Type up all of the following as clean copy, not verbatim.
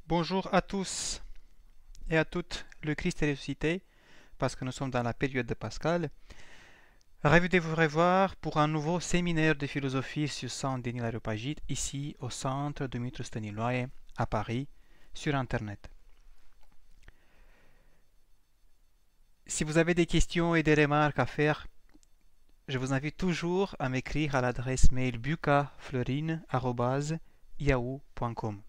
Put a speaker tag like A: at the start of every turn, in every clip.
A: Bonjour à tous et à toutes, le Christ est ressuscité, parce que nous sommes dans la période de Pascal. Ravi de vous revoir pour un nouveau séminaire de philosophie sur Saint Denis l'Aréopagite, ici au centre Dumitru Stăniloae, à Paris, sur Internet. Si vous avez des questions et des remarques à faire, je vous invite toujours à m'écrire à l'adresse mail bucafleurine@yahoo.com.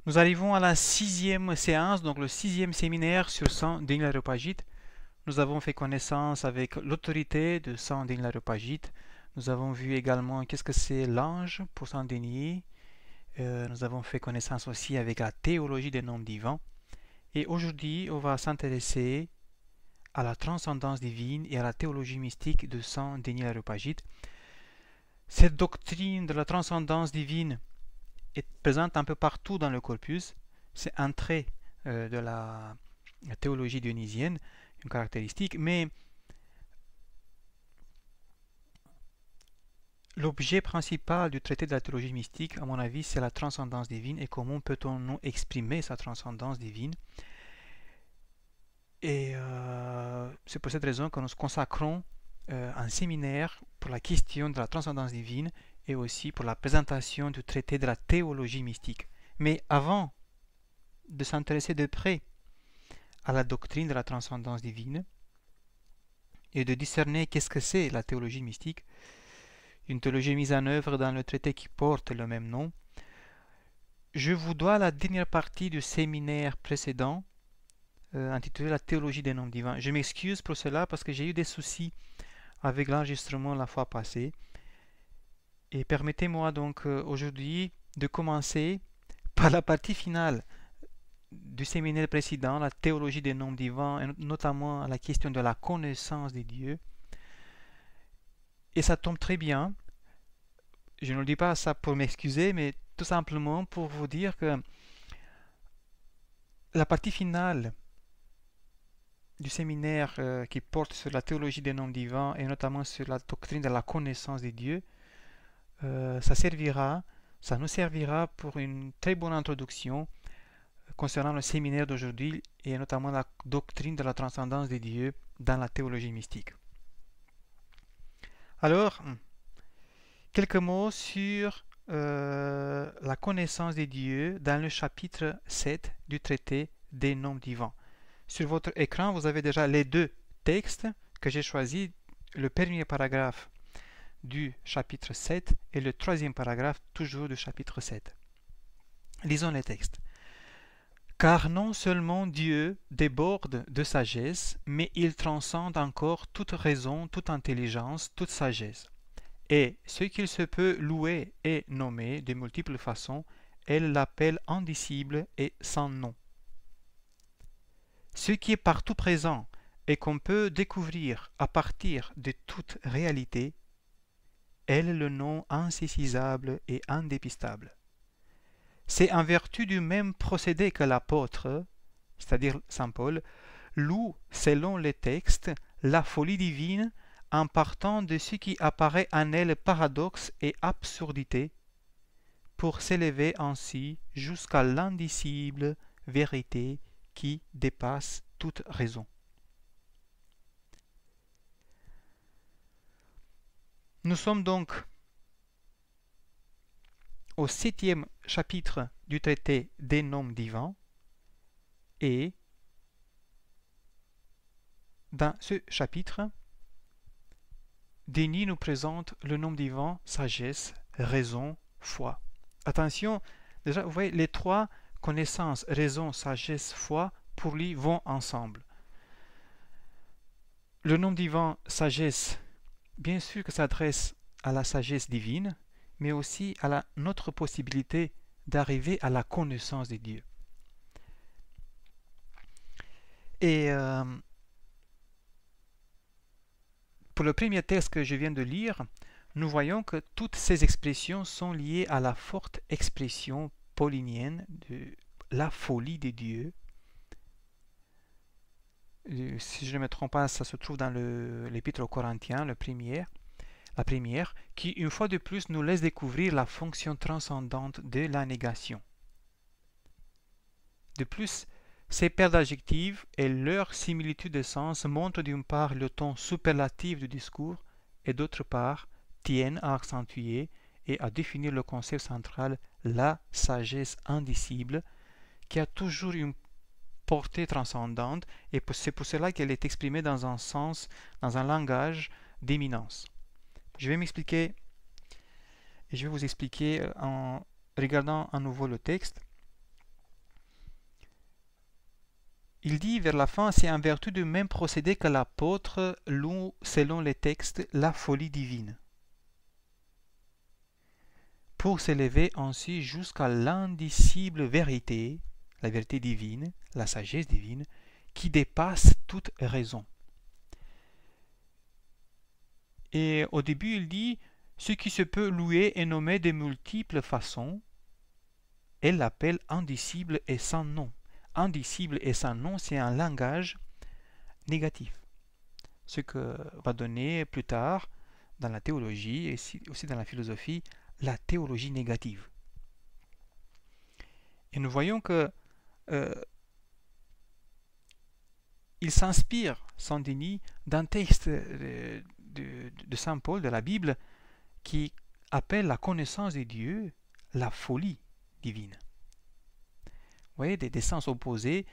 A: Nous arrivons à la sixième séance, donc le sixième séminaire sur Saint Denis l'Aréopagite. Nous avons fait connaissance avec l'autorité de Saint Denis l'Aréopagite. Nous avons vu également qu'est-ce que c'est l'ange pour Saint Denis. Nous avons fait connaissance aussi avec la théologie des noms divins. Et aujourd'hui, on va s'intéresser à la transcendance divine et à la théologie mystique de Saint Denis l'Aréopagite. Cette doctrine de la transcendance divine est présente un peu partout dans le corpus. C'est un trait de la théologie dionysienne, une caractéristique, mais l'objet principal du traité de la théologie mystique, à mon avis, c'est la transcendance divine et comment peut-on nous exprimer sa transcendance divine. Et c'est pour cette raison que nous consacrons un séminaire pour la question de la transcendance divine et aussi pour la présentation du traité de la théologie mystique. Mais avant de s'intéresser de près à la doctrine de la transcendance divine et de discerner qu'est-ce que c'est la théologie mystique, une théologie mise en œuvre dans le traité qui porte le même nom, je vous dois la dernière partie du séminaire précédent intitulé La théologie des noms divins. Je m'excuse pour cela parce que j'ai eu des soucis avec l'enregistrement la fois passée. Et permettez-moi donc aujourd'hui de commencer par la partie finale du séminaire précédent, la théologie des noms divins, et notamment la question de la connaissance des dieux. Et ça tombe très bien. Je ne le dis pas ça pour m'excuser, mais tout simplement pour vous dire que la partie finale du séminaire qui porte sur la théologie des noms divins et notamment sur la doctrine de la connaissance des dieux, ça nous servira pour une très bonne introduction concernant le séminaire d'aujourd'hui et notamment la doctrine de la transcendance des dieux dans la théologie mystique. Alors, quelques mots sur la connaissance des dieux dans le chapitre 7 du traité des noms divins. Sur votre écran, vous avez déjà les deux textes que j'ai choisis, le premier paragraphe du chapitre 7 et le troisième paragraphe toujours du chapitre 7. Lisons les textes. Car non seulement Dieu déborde de sagesse, mais il transcende encore toute raison, toute intelligence, toute sagesse. Et ce qu'il se peut louer et nommer de multiples façons, elle l'appelle indicible et sans nom. Ce qui est partout présent et qu'on peut découvrir à partir de toute réalité, elle le nom insaisissable et indépistable. C'est en vertu du même procédé que l'apôtre, c'est-à-dire saint Paul, loue, selon les textes, la folie divine en partant de ce qui apparaît en elle paradoxe et absurdité, pour s'élever ainsi jusqu'à l'indicible vérité qui dépasse toute raison. Nous sommes donc au 7e chapitre du traité des noms divins et dans ce chapitre, Denis nous présente le nom divin, sagesse, raison, foi. Attention, déjà, vous voyez, les trois connaissances, raison, sagesse, foi, pour lui, vont ensemble. Le nom divin, sagesse, bien sûr que s'adresse à la sagesse divine, mais aussi à notre possibilité d'arriver à la connaissance de Dieu. Et pour le premier texte que je viens de lire, nous voyons que toutes ces expressions sont liées à la forte expression paulinienne de la folie de Dieu. Si je ne me trompe pas, ça se trouve dans l'épître aux Corinthiens, la première, qui une fois de plus nous laisse découvrir la fonction transcendante de la négation. De plus, ces paires d'adjectifs et leur similitude de sens montrent d'une part le ton superlatif du discours et d'autre part tiennent à accentuer et à définir le concept central, la sagesse indicible, qui a toujours une portée transcendante et c'est pour cela qu'elle est exprimée dans un sens, dans un langage d'éminence. Je vais m'expliquer et je vais vous expliquer en regardant à nouveau le texte. Il dit vers la fin, c'est en vertu du même procédé que l'apôtre loue, selon les textes, la folie divine, pour s'élever ainsi jusqu'à l'indicible vérité, la vérité divine, la sagesse divine, qui dépasse toute raison. Et au début, il dit, ce qui se peut louer est nommé de multiples façons, elle l'appelle indicible et sans nom. Indicible et sans nom, c'est un langage négatif. Ce que va donner plus tard dans la théologie et aussi dans la philosophie la théologie négative. Et nous voyons que il s'inspire, Saint Denis, d'un texte de Saint Paul, de la Bible, qui appelle la connaissance de Dieu la folie divine. Vous voyez, des sens opposés.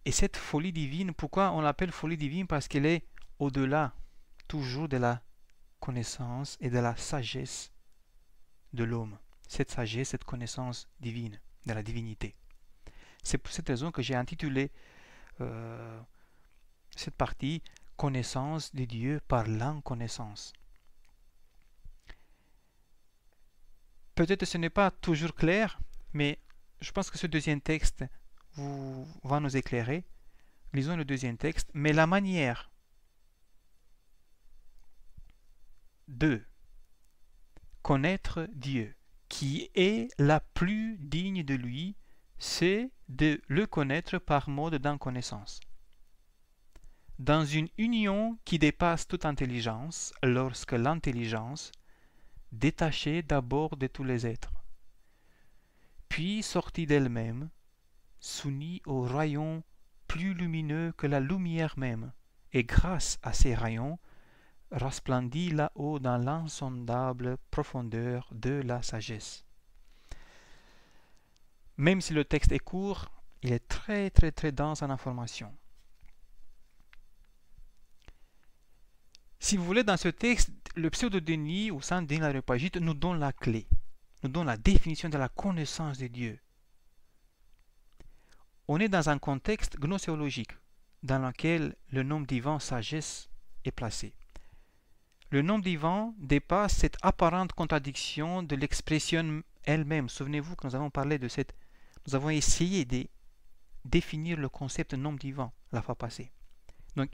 A: Et cette folie divine, pourquoi on l'appelle folie divine? Parce qu'elle est au-delà toujours de la connaissance et de la sagesse de l'homme. Cette sagesse, cette connaissance divine, de la divinité. C'est pour cette raison que j'ai intitulé cette partie « Connaissance de Dieu par l'inconnaissance ». Peut-être que ce n'est pas toujours clair, mais je pense que ce deuxième texte va nous éclairer. Lisons le deuxième texte. Mais la manière de connaître Dieu, qui est la plus digne de lui, c'est de le connaître par mode d'inconnaissance. Dans une union qui dépasse toute intelligence, lorsque l'intelligence, détachée d'abord de tous les êtres, puis sortie d'elle-même, s'unit aux rayons plus lumineux que la lumière même, et grâce à ces rayons, resplendit là-haut dans l'insondable profondeur de la sagesse. Même si le texte est court, il est très dense en informations. Si vous voulez, dans ce texte, le pseudo-Denis ou Saint Denis l'Aréopagite nous donne la clé, nous donne la définition de la connaissance de Dieu. On est dans un contexte gnoséologique, dans lequel le nom divin sagesse est placé. Le nom divin dépasse cette apparente contradiction de l'expression elle-même. Souvenez-vous que nous avons parlé de cette... Nous avons essayé de définir le concept nom divin la fois passée. Donc,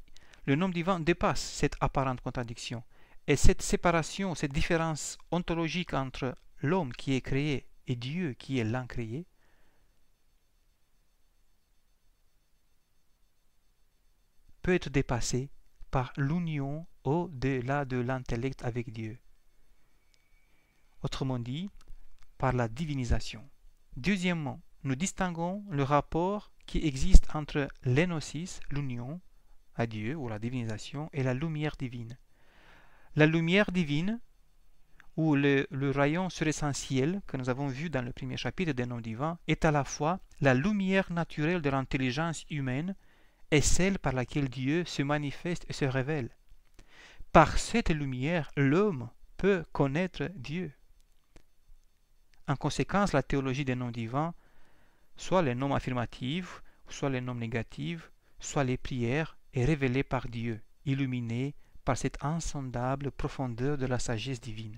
A: le nom divin dépasse cette apparente contradiction. Et cette séparation, cette différence ontologique entre l'homme qui est créé et Dieu qui est l'incréé, peut être dépassée par l'union au-delà de l'intellect avec Dieu. Autrement dit, par la divinisation. Deuxièmement, nous distinguons le rapport qui existe entre l'énosis, l'union à Dieu ou la divinisation, et la lumière divine. La lumière divine, ou le rayon suressentiel que nous avons vu dans le premier chapitre des noms divins, est à la fois la lumière naturelle de l'intelligence humaine et celle par laquelle Dieu se manifeste et se révèle. Par cette lumière, l'homme peut connaître Dieu. En conséquence, la théologie des noms divins, soit les noms affirmatifs, soit les noms négatifs, soit les prières, est révélée par Dieu, illuminée par cette insondable profondeur de la sagesse divine.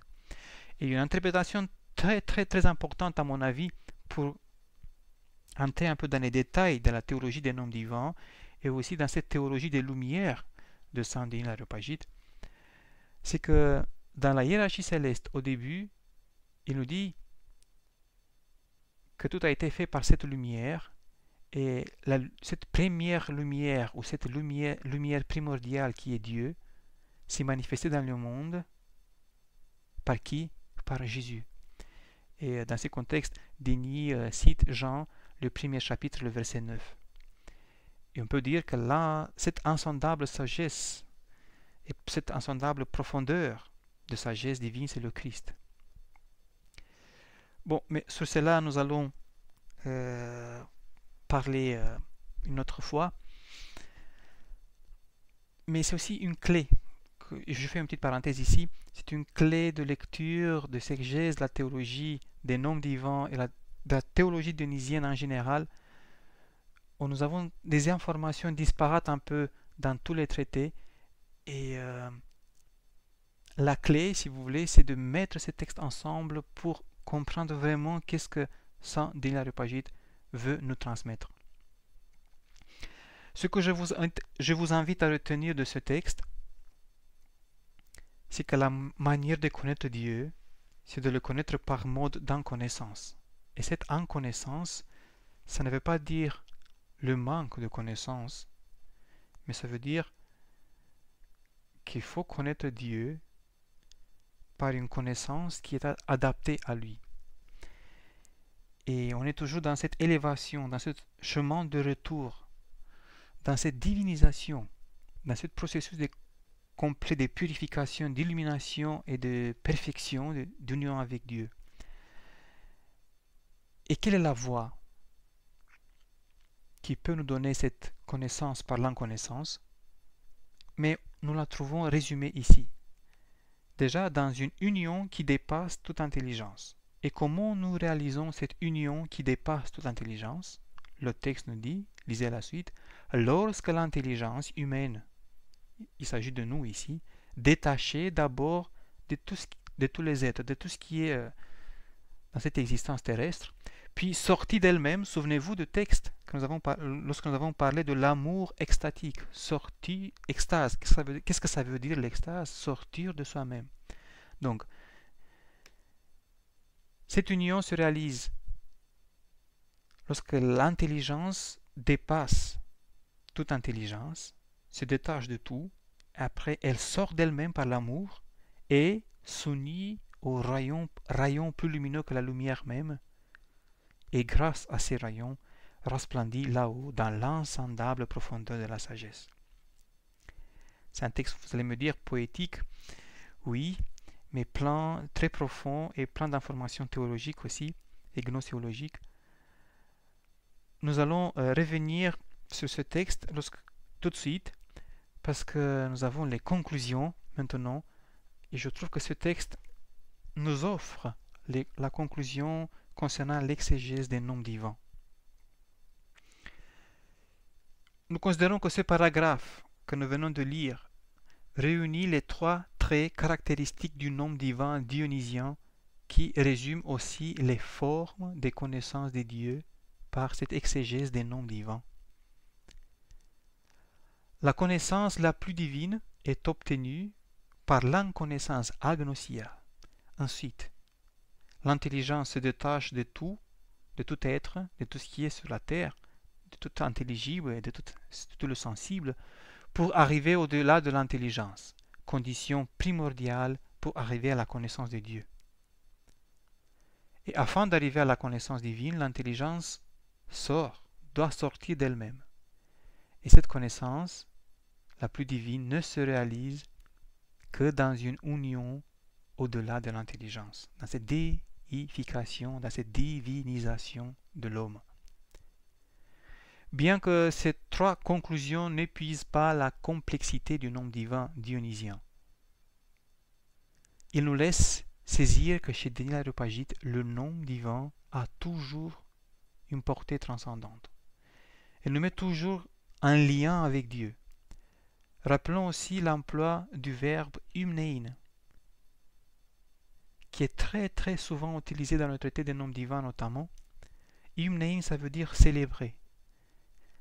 A: Et une interprétation très importante à mon avis pour entrer un peu dans les détails de la théologie des noms divins et aussi dans cette théologie des lumières de Saint Denis l'Aréopagite, c'est que dans la hiérarchie céleste, au début, il nous dit que tout a été fait par cette lumière, et cette première lumière, ou cette lumière primordiale qui est Dieu, s'est manifestée dans le monde par qui? Par Jésus. Et dans ce contexte, Denis cite Jean, le premier chapitre, le verset 9. Et on peut dire que là, cette insondable sagesse et cette insondable profondeur de sagesse divine, c'est le Christ. Bon, mais sur cela, nous allons parler une autre fois. Mais c'est aussi une clé. Je fais une petite parenthèse ici. C'est une clé de lecture, de exégèse, de la théologie des noms divins et de la théologie dionysienne en général, où nous avons des informations disparates un peu dans tous les traités. Et la clé, si vous voulez, c'est de mettre ces textes ensemble pour comprendre vraiment qu'est-ce que Saint Denis l'Aréopagite veut nous transmettre. Ce que je vous invite à retenir de ce texte, c'est que la manière de connaître Dieu, c'est de le connaître par mode d'inconnaissance. Et cette inconnaissance, ça ne veut pas dire le manque de connaissance, mais ça veut dire qu'il faut connaître Dieu par une connaissance qui est adaptée à lui. Et on est toujours dans cette élévation, dans ce chemin de retour, dans cette divinisation, dans ce processus complet de purification, d'illumination et de perfection, d'union avec Dieu. Et quelle est la voie qui peut nous donner cette connaissance par l'inconnaissance? Mais nous la trouvons résumée ici. Déjà dans une union qui dépasse toute intelligence. Et comment nous réalisons cette union qui dépasse toute intelligence? Le texte nous dit, lisez la suite, lorsque l'intelligence humaine, il s'agit de nous ici, détachée d'abord de tous les êtres, de tout ce qui est dans cette existence terrestre, puis sortie d'elle-même, souvenez-vous du texte que lorsque nous avons parlé de l'amour extatique, sortie, extase. Qu'est-ce que ça veut dire l'extase? Sortir de soi-même. Donc, cette union se réalise lorsque l'intelligence dépasse toute intelligence, se détache de tout, après elle sort d'elle-même par l'amour et s'unit aux rayons plus lumineux que la lumière même, et grâce à ces rayons, resplendit là-haut dans l'insondable profondeur de la sagesse. C'est un texte, vous allez me dire, poétique, oui, mais très profond et plein d'informations théologiques aussi, et gnoséologiques. Nous allons revenir sur ce texte tout de suite, parce que nous avons les conclusions maintenant, et je trouve que ce texte nous offre la conclusion concernant l'exégèse des noms divins. Nous considérons que ce paragraphe que nous venons de lire réunit les trois traits caractéristiques du nom divin dionysien qui résument aussi les formes des connaissances des dieux par cette exégèse des noms divins. La connaissance la plus divine est obtenue par l'inconnaissance agnosia. Ensuite, l'intelligence se détache de tout être, de tout ce qui est sur la terre, de tout intelligible et de tout le sensible, pour arriver au-delà de l'intelligence, condition primordiale pour arriver à la connaissance de Dieu. Et afin d'arriver à la connaissance divine, l'intelligence doit sortir d'elle-même. Et cette connaissance, la plus divine, ne se réalise que dans une union au-delà de l'intelligence, dans cette déification, dans cette divinisation de l'homme. Bien que ces trois conclusions n'épuisent pas la complexité du nom divin dionysien, ils nous laissent saisir que chez Denis l'Aréopagite, le nom divin a toujours une portée transcendante. Il nous met toujours en lien avec Dieu. Rappelons aussi l'emploi du verbe ymnein, qui est très très souvent utilisé dans le traité des noms divins notamment. Ymnein, ça veut dire célébrer.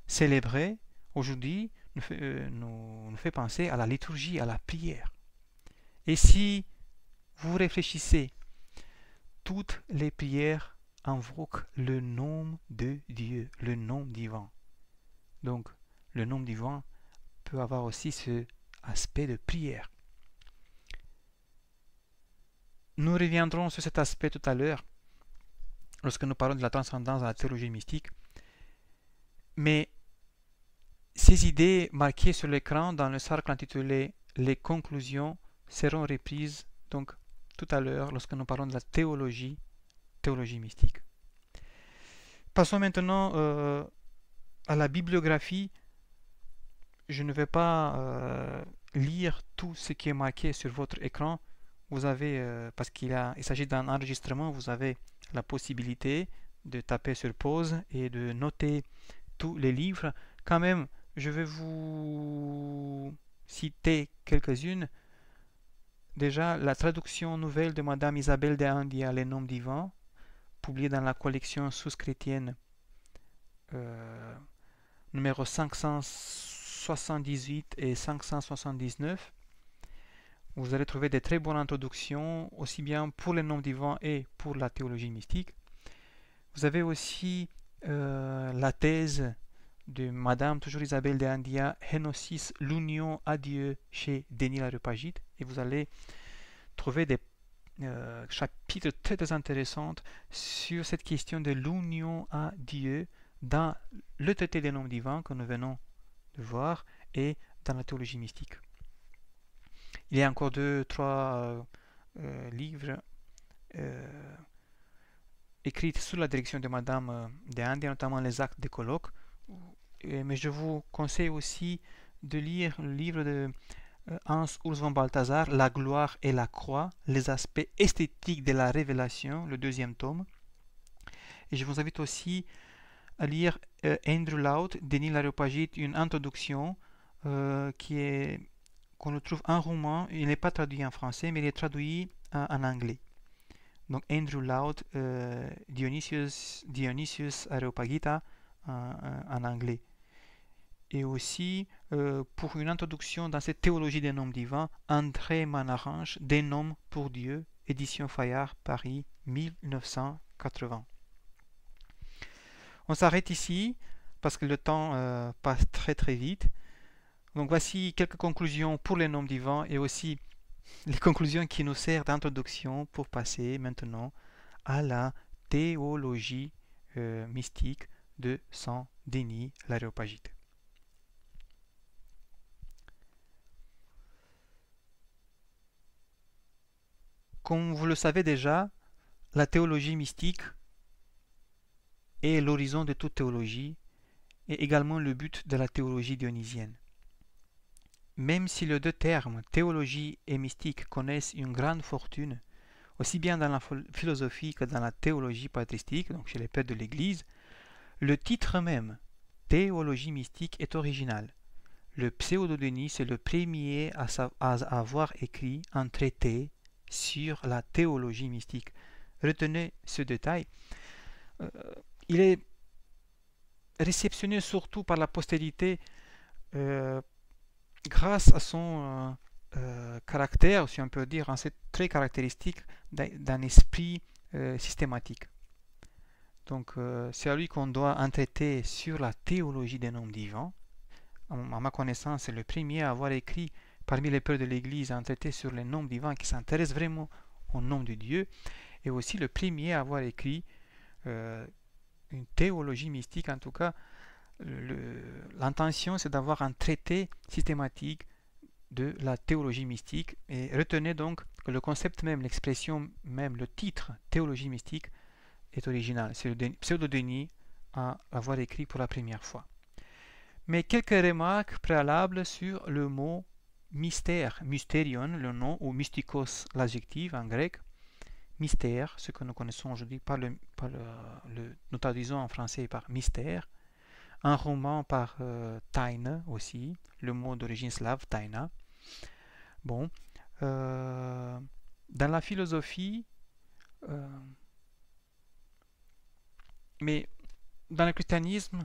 A: Célébrer, aujourd'hui, nous fait penser à la liturgie, à la prière. Et si vous réfléchissez, toutes les prières invoquent le nom de Dieu, le nom divin. Donc, le nom divin peut avoir aussi ce aspect de prière. Nous reviendrons sur cet aspect tout à l'heure, lorsque nous parlons de la transcendance dans la théologie mystique, Mais ces idées marquées sur l'écran dans le cercle intitulé Les conclusions seront reprises donc tout à l'heure lorsque nous parlons de la théologie mystique. Passons maintenant à la bibliographie. Je ne vais pas lire tout ce qui est marqué sur votre écran. Vous avez, parce il s'agit d'un enregistrement, vous avez la possibilité de taper sur pause et de noter tous les livres. Quand même, je vais vous citer quelques-unes. Déjà, la traduction nouvelle de Madame Isabelle de Handia, Les Noms divins, publiée dans la collection Sources-chrétiennes, numéro 578 et 579. Vous allez trouver des très bonnes introductions, aussi bien pour les noms divins et pour la théologie mystique. Vous avez aussi la thèse de Madame, toujours Isabelle de Handia, Henosis, l'union à Dieu chez Denis l'Aréopagite. Et vous allez trouver des chapitres très, très intéressants sur cette question de l'union à Dieu dans le traité des noms divins que nous venons de voir et dans la théologie mystique. Il y a encore 2-3 livres écrits sous la direction de Madame de Handia, notamment les actes des colloques. Mais je vous conseille aussi de lire le livre de Hans Urs von Balthasar, La gloire et la croix, les aspects esthétiques de la révélation, le 2e tome. Et je vous invite aussi à lire Andrew Loud, Denis l'Aréopagite, une introduction qu'on le trouve en roumain. Il n'est pas traduit en français, mais il est traduit en anglais. Donc Andrew Loud, Dionysius Areopagita en anglais. Et aussi, pour une introduction dans cette théologie des noms divins, André Manarange, Des noms pour Dieu, édition Fayard, Paris, 1980. On s'arrête ici, parce que le temps passe très très vite. Donc voici quelques conclusions pour les noms divins, et aussi les conclusions qui nous servent d'introduction pour passer maintenant à la théologie mystique de Saint Denis l'Aréopagite. Comme vous le savez déjà, la théologie mystique est l'horizon de toute théologie et également le but de la théologie dionysienne. Même si les deux termes, théologie et mystique, connaissent une grande fortune, aussi bien dans la philosophie que dans la théologie patristique, donc chez les pères de l'Église, le titre même, théologie mystique, est original. Le Pseudo-Denis est le premier à avoir écrit un traité sur la théologie mystique. Retenez ce détail. Il est réceptionné surtout par la postérité grâce à son caractère, si on peut dire, c'est très caractéristique d'un esprit systématique. Donc c'est à lui qu'on doit un traité sur la théologie des noms divins. À ma connaissance, c'est le premier à avoir écrit parmi les pères de l'Église un traité sur les noms divins qui s'intéresse vraiment au nom de Dieu, et aussi le premier à avoir écrit une théologie mystique. En tout cas, l'intention c'est d'avoir un traité systématique de la théologie mystique, et retenez donc que le concept même, l'expression même, le titre théologie mystique est original. C'est le Pseudo-Denis à avoir écrit pour la première fois. Mais quelques remarques préalables sur le mot mystère, mysterion, le nom, ou mystikos, l'adjectif en grec. Mystère, ce que nous connaissons aujourd'hui nous traduisons en français par mystère. Un roman par taina aussi, le mot d'origine slave, taina. Bon, dans la philosophie, mais dans le christianisme,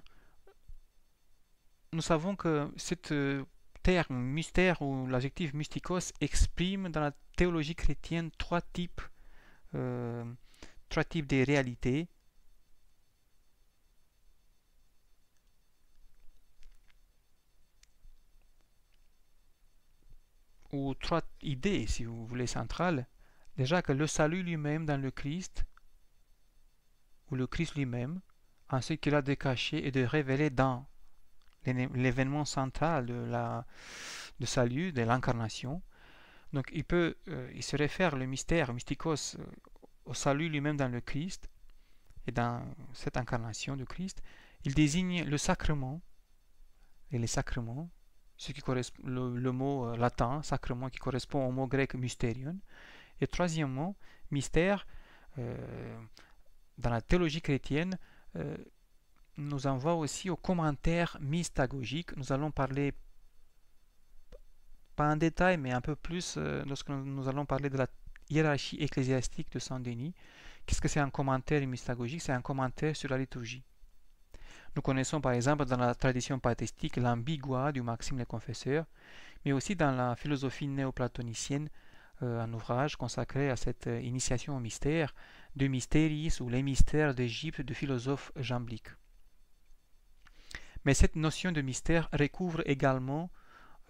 A: nous savons que ce terme mystère ou l'adjectif mystikos exprime dans la théologie chrétienne trois types de réalités. Ou trois idées, si vous voulez, centrales. Déjà que le salut lui-même dans le Christ, ou le Christ lui-même, en ce qu'il a de caché et de révéler dans l'événement central de salut, de l'incarnation. Donc il se réfère le mystère, mystikos, au salut lui-même dans le Christ et dans cette incarnation du Christ. Il désigne le sacrement et les sacrements, ce qui correspond le mot latin sacrement qui correspond au mot grec mysterion. Et troisièmement, mystère dans la théologie chrétienne nous envoie aussi au commentaire mystagogique. Nous allons parler pas en détail, mais un peu plus lorsque nous allons parler de la hiérarchie ecclésiastique de Saint-Denis. Qu'est-ce que c'est un commentaire mystagogique? C'est un commentaire sur la liturgie. Nous connaissons par exemple dans la tradition patristique l'ambigua du Maxime le Confesseur, mais aussi dans la philosophie néoplatonicienne, un ouvrage consacré à cette initiation au mystère, De Mysteris ou les mystères d'Égypte du philosophe Jamblique. Mais cette notion de mystère recouvre également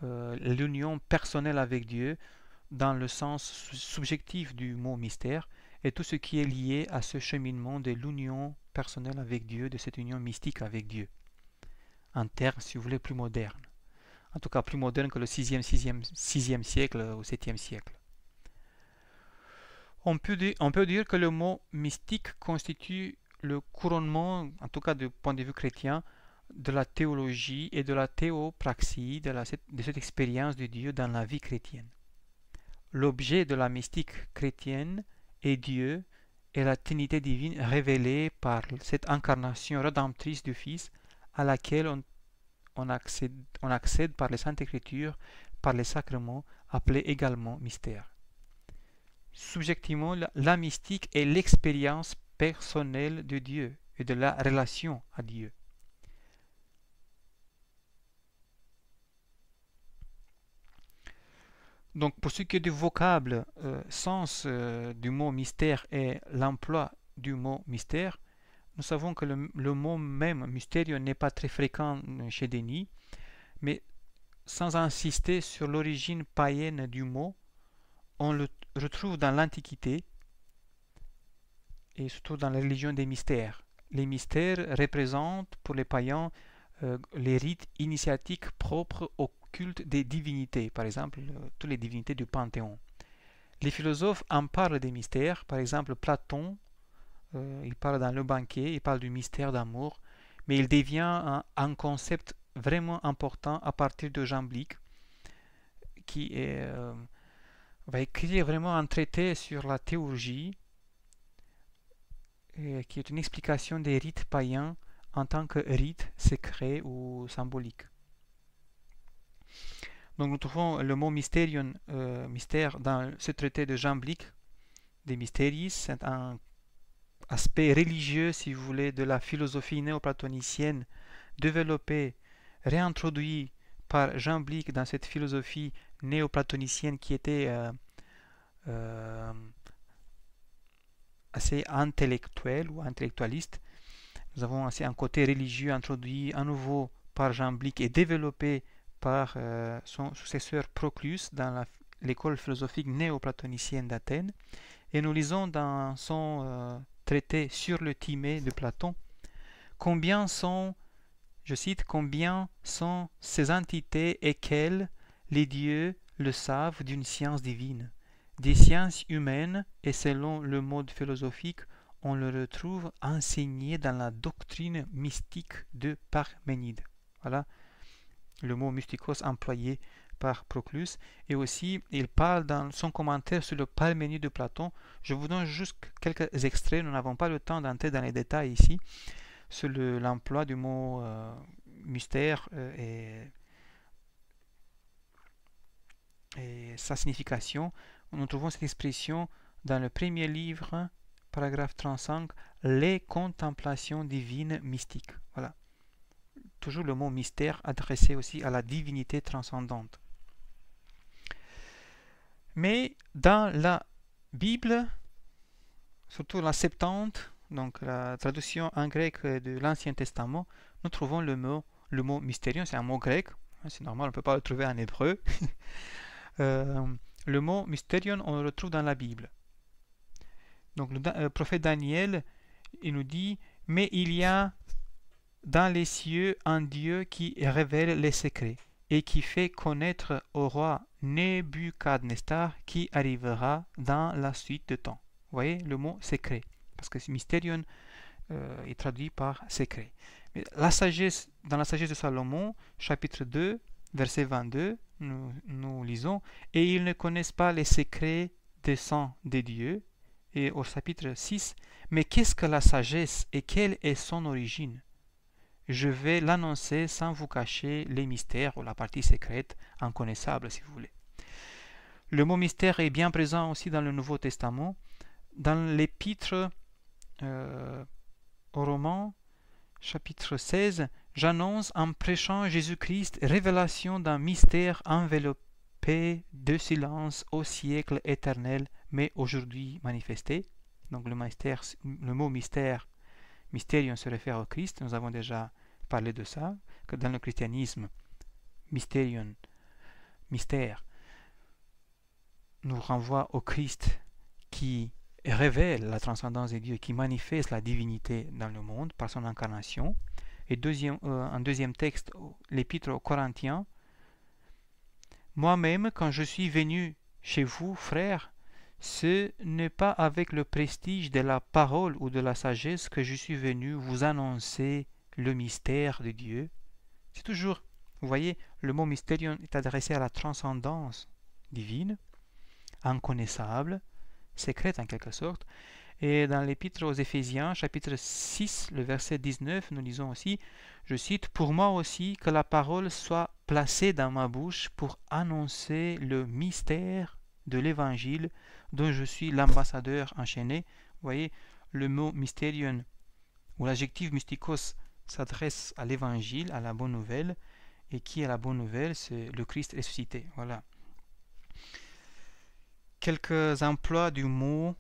A: l'union personnelle avec Dieu dans le sens subjectif du mot mystère et tout ce qui est lié à ce cheminement de l'union personnelle avec Dieu, de cette union mystique avec Dieu. Un terme, si vous voulez, plus moderne. En tout cas, plus moderne que le 6e siècle ou 7e siècle. On peut dire que le mot mystique constitue le couronnement, en tout cas du point de vue chrétien, de la théologie et de la théopraxie, de cette expérience de Dieu dans la vie chrétienne. L'objet de la mystique chrétienne est Dieu et la Trinité divine révélée par cette incarnation rédemptrice du Fils à laquelle on accède par les Saintes Écritures, par les sacrements, appelés également mystères. Subjectivement, la mystique est l'expérience personnelle de Dieu et de la relation à Dieu. Donc pour ce qui est du vocable, sens du mot mystère et l'emploi du mot mystère, nous savons que le mot même mystérieux n'est pas très fréquent chez Denis, mais sans insister sur l'origine païenne du mot, on le retrouve dans l'Antiquité et surtout dans la religion des mystères. Les mystères représentent pour les païens les rites initiatiques propres au culte des divinités, par exemple toutes les divinités du Panthéon. Les philosophes en parlent des mystères, par exemple Platon, il parle dans le banquet, il parle du mystère d'amour, mais il devient un concept vraiment important à partir de Jamblique, qui va écrire vraiment un traité sur la théologie, qui est une explication des rites païens en tant que rites secrets ou symboliques. Donc nous trouvons le mot mystérion, mystère, dans ce traité de Jamblique, des Mysteris. C'est un aspect religieux, si vous voulez, de la philosophie néoplatonicienne, développé, réintroduit par Jamblique dans cette philosophie néoplatonicienne qui était assez intellectuelle ou intellectualiste. Nous avons aussi un côté religieux introduit à nouveau par Jamblique et développé par son successeur Proclus dans l'école philosophique néoplatonicienne d'Athènes. Et nous lisons dans son traité sur le Timée de Platon, combien sont, je cite, combien sont ces entités et quelles les dieux le savent d'une science divine. Des sciences humaines, et selon le mode philosophique, on le retrouve enseigné dans la doctrine mystique de Parménide. Voilà le mot mystikos employé par Proclus. Et aussi, il parle dans son commentaire sur le Parménide de Platon. Je vous donne juste quelques extraits, nous n'avons pas le temps d'entrer dans les détails ici, sur l'emploi du mot mystère et sa signification. Nous trouvons cette expression dans le premier livre, paragraphe 35, les contemplations divines mystiques. Voilà. Toujours le mot mystère adressé aussi à la divinité transcendante. Mais dans la Bible, surtout la Septante, donc la traduction en grec de l'Ancien Testament, nous trouvons le mot mystérieux, c'est un mot grec, c'est normal, on ne peut pas le trouver en hébreu. Le mot mystérion, on le retrouve dans la Bible. Donc le prophète Daniel, il nous dit, mais il y a dans les cieux un Dieu qui révèle les secrets et qui fait connaître au roi Nebuchadnezzar qui arrivera dans la suite de temps. Vous voyez le mot secret, parce que Mysterion est traduit par secret. Mais la sagesse, dans la sagesse de Salomon, chapitre 2, verset 22, nous lisons « Et ils ne connaissent pas les secrets des saints des dieux ». Et au chapitre 6, « Mais qu'est-ce que la sagesse et quelle est son origine ? Je vais l'annoncer sans vous cacher les mystères ou la partie secrète, inconnaissable si vous voulez. » Le mot mystère est bien présent aussi dans le Nouveau Testament. Dans l'épître aux Romains, chapitre 16, j'annonce en prêchant Jésus-Christ, révélation d'un mystère enveloppé de silence au siècle éternel, mais aujourd'hui manifesté. Donc le mot mystère, mystérion se réfère au Christ. Nous avons déjà parlé de ça, que dans le christianisme, mystérion, mystère, nous renvoie au Christ qui révèle la transcendance de Dieu, qui manifeste la divinité dans le monde par son incarnation. Et un deuxième texte, l'épître aux Corinthiens, moi-même, quand je suis venu chez vous, frères, ce n'est pas avec le prestige de la parole ou de la sagesse que je suis venu vous annoncer le mystère de Dieu. C'est toujours, vous voyez, le mot mystérion est adressé à la transcendance divine, inconnaissable, secrète en quelque sorte. Et dans l'épître aux Éphésiens, chapitre 6, le verset 19, nous lisons aussi, je cite, « Pour moi aussi que la parole soit placée dans ma bouche pour annoncer le mystère de l'évangile dont je suis l'ambassadeur enchaîné. » Vous voyez, le mot mystérion ou l'adjectif mystikos s'adresse à l'évangile, à la bonne nouvelle. Et qui est la bonne nouvelle? C'est le Christ ressuscité. Voilà. Quelques emplois du mot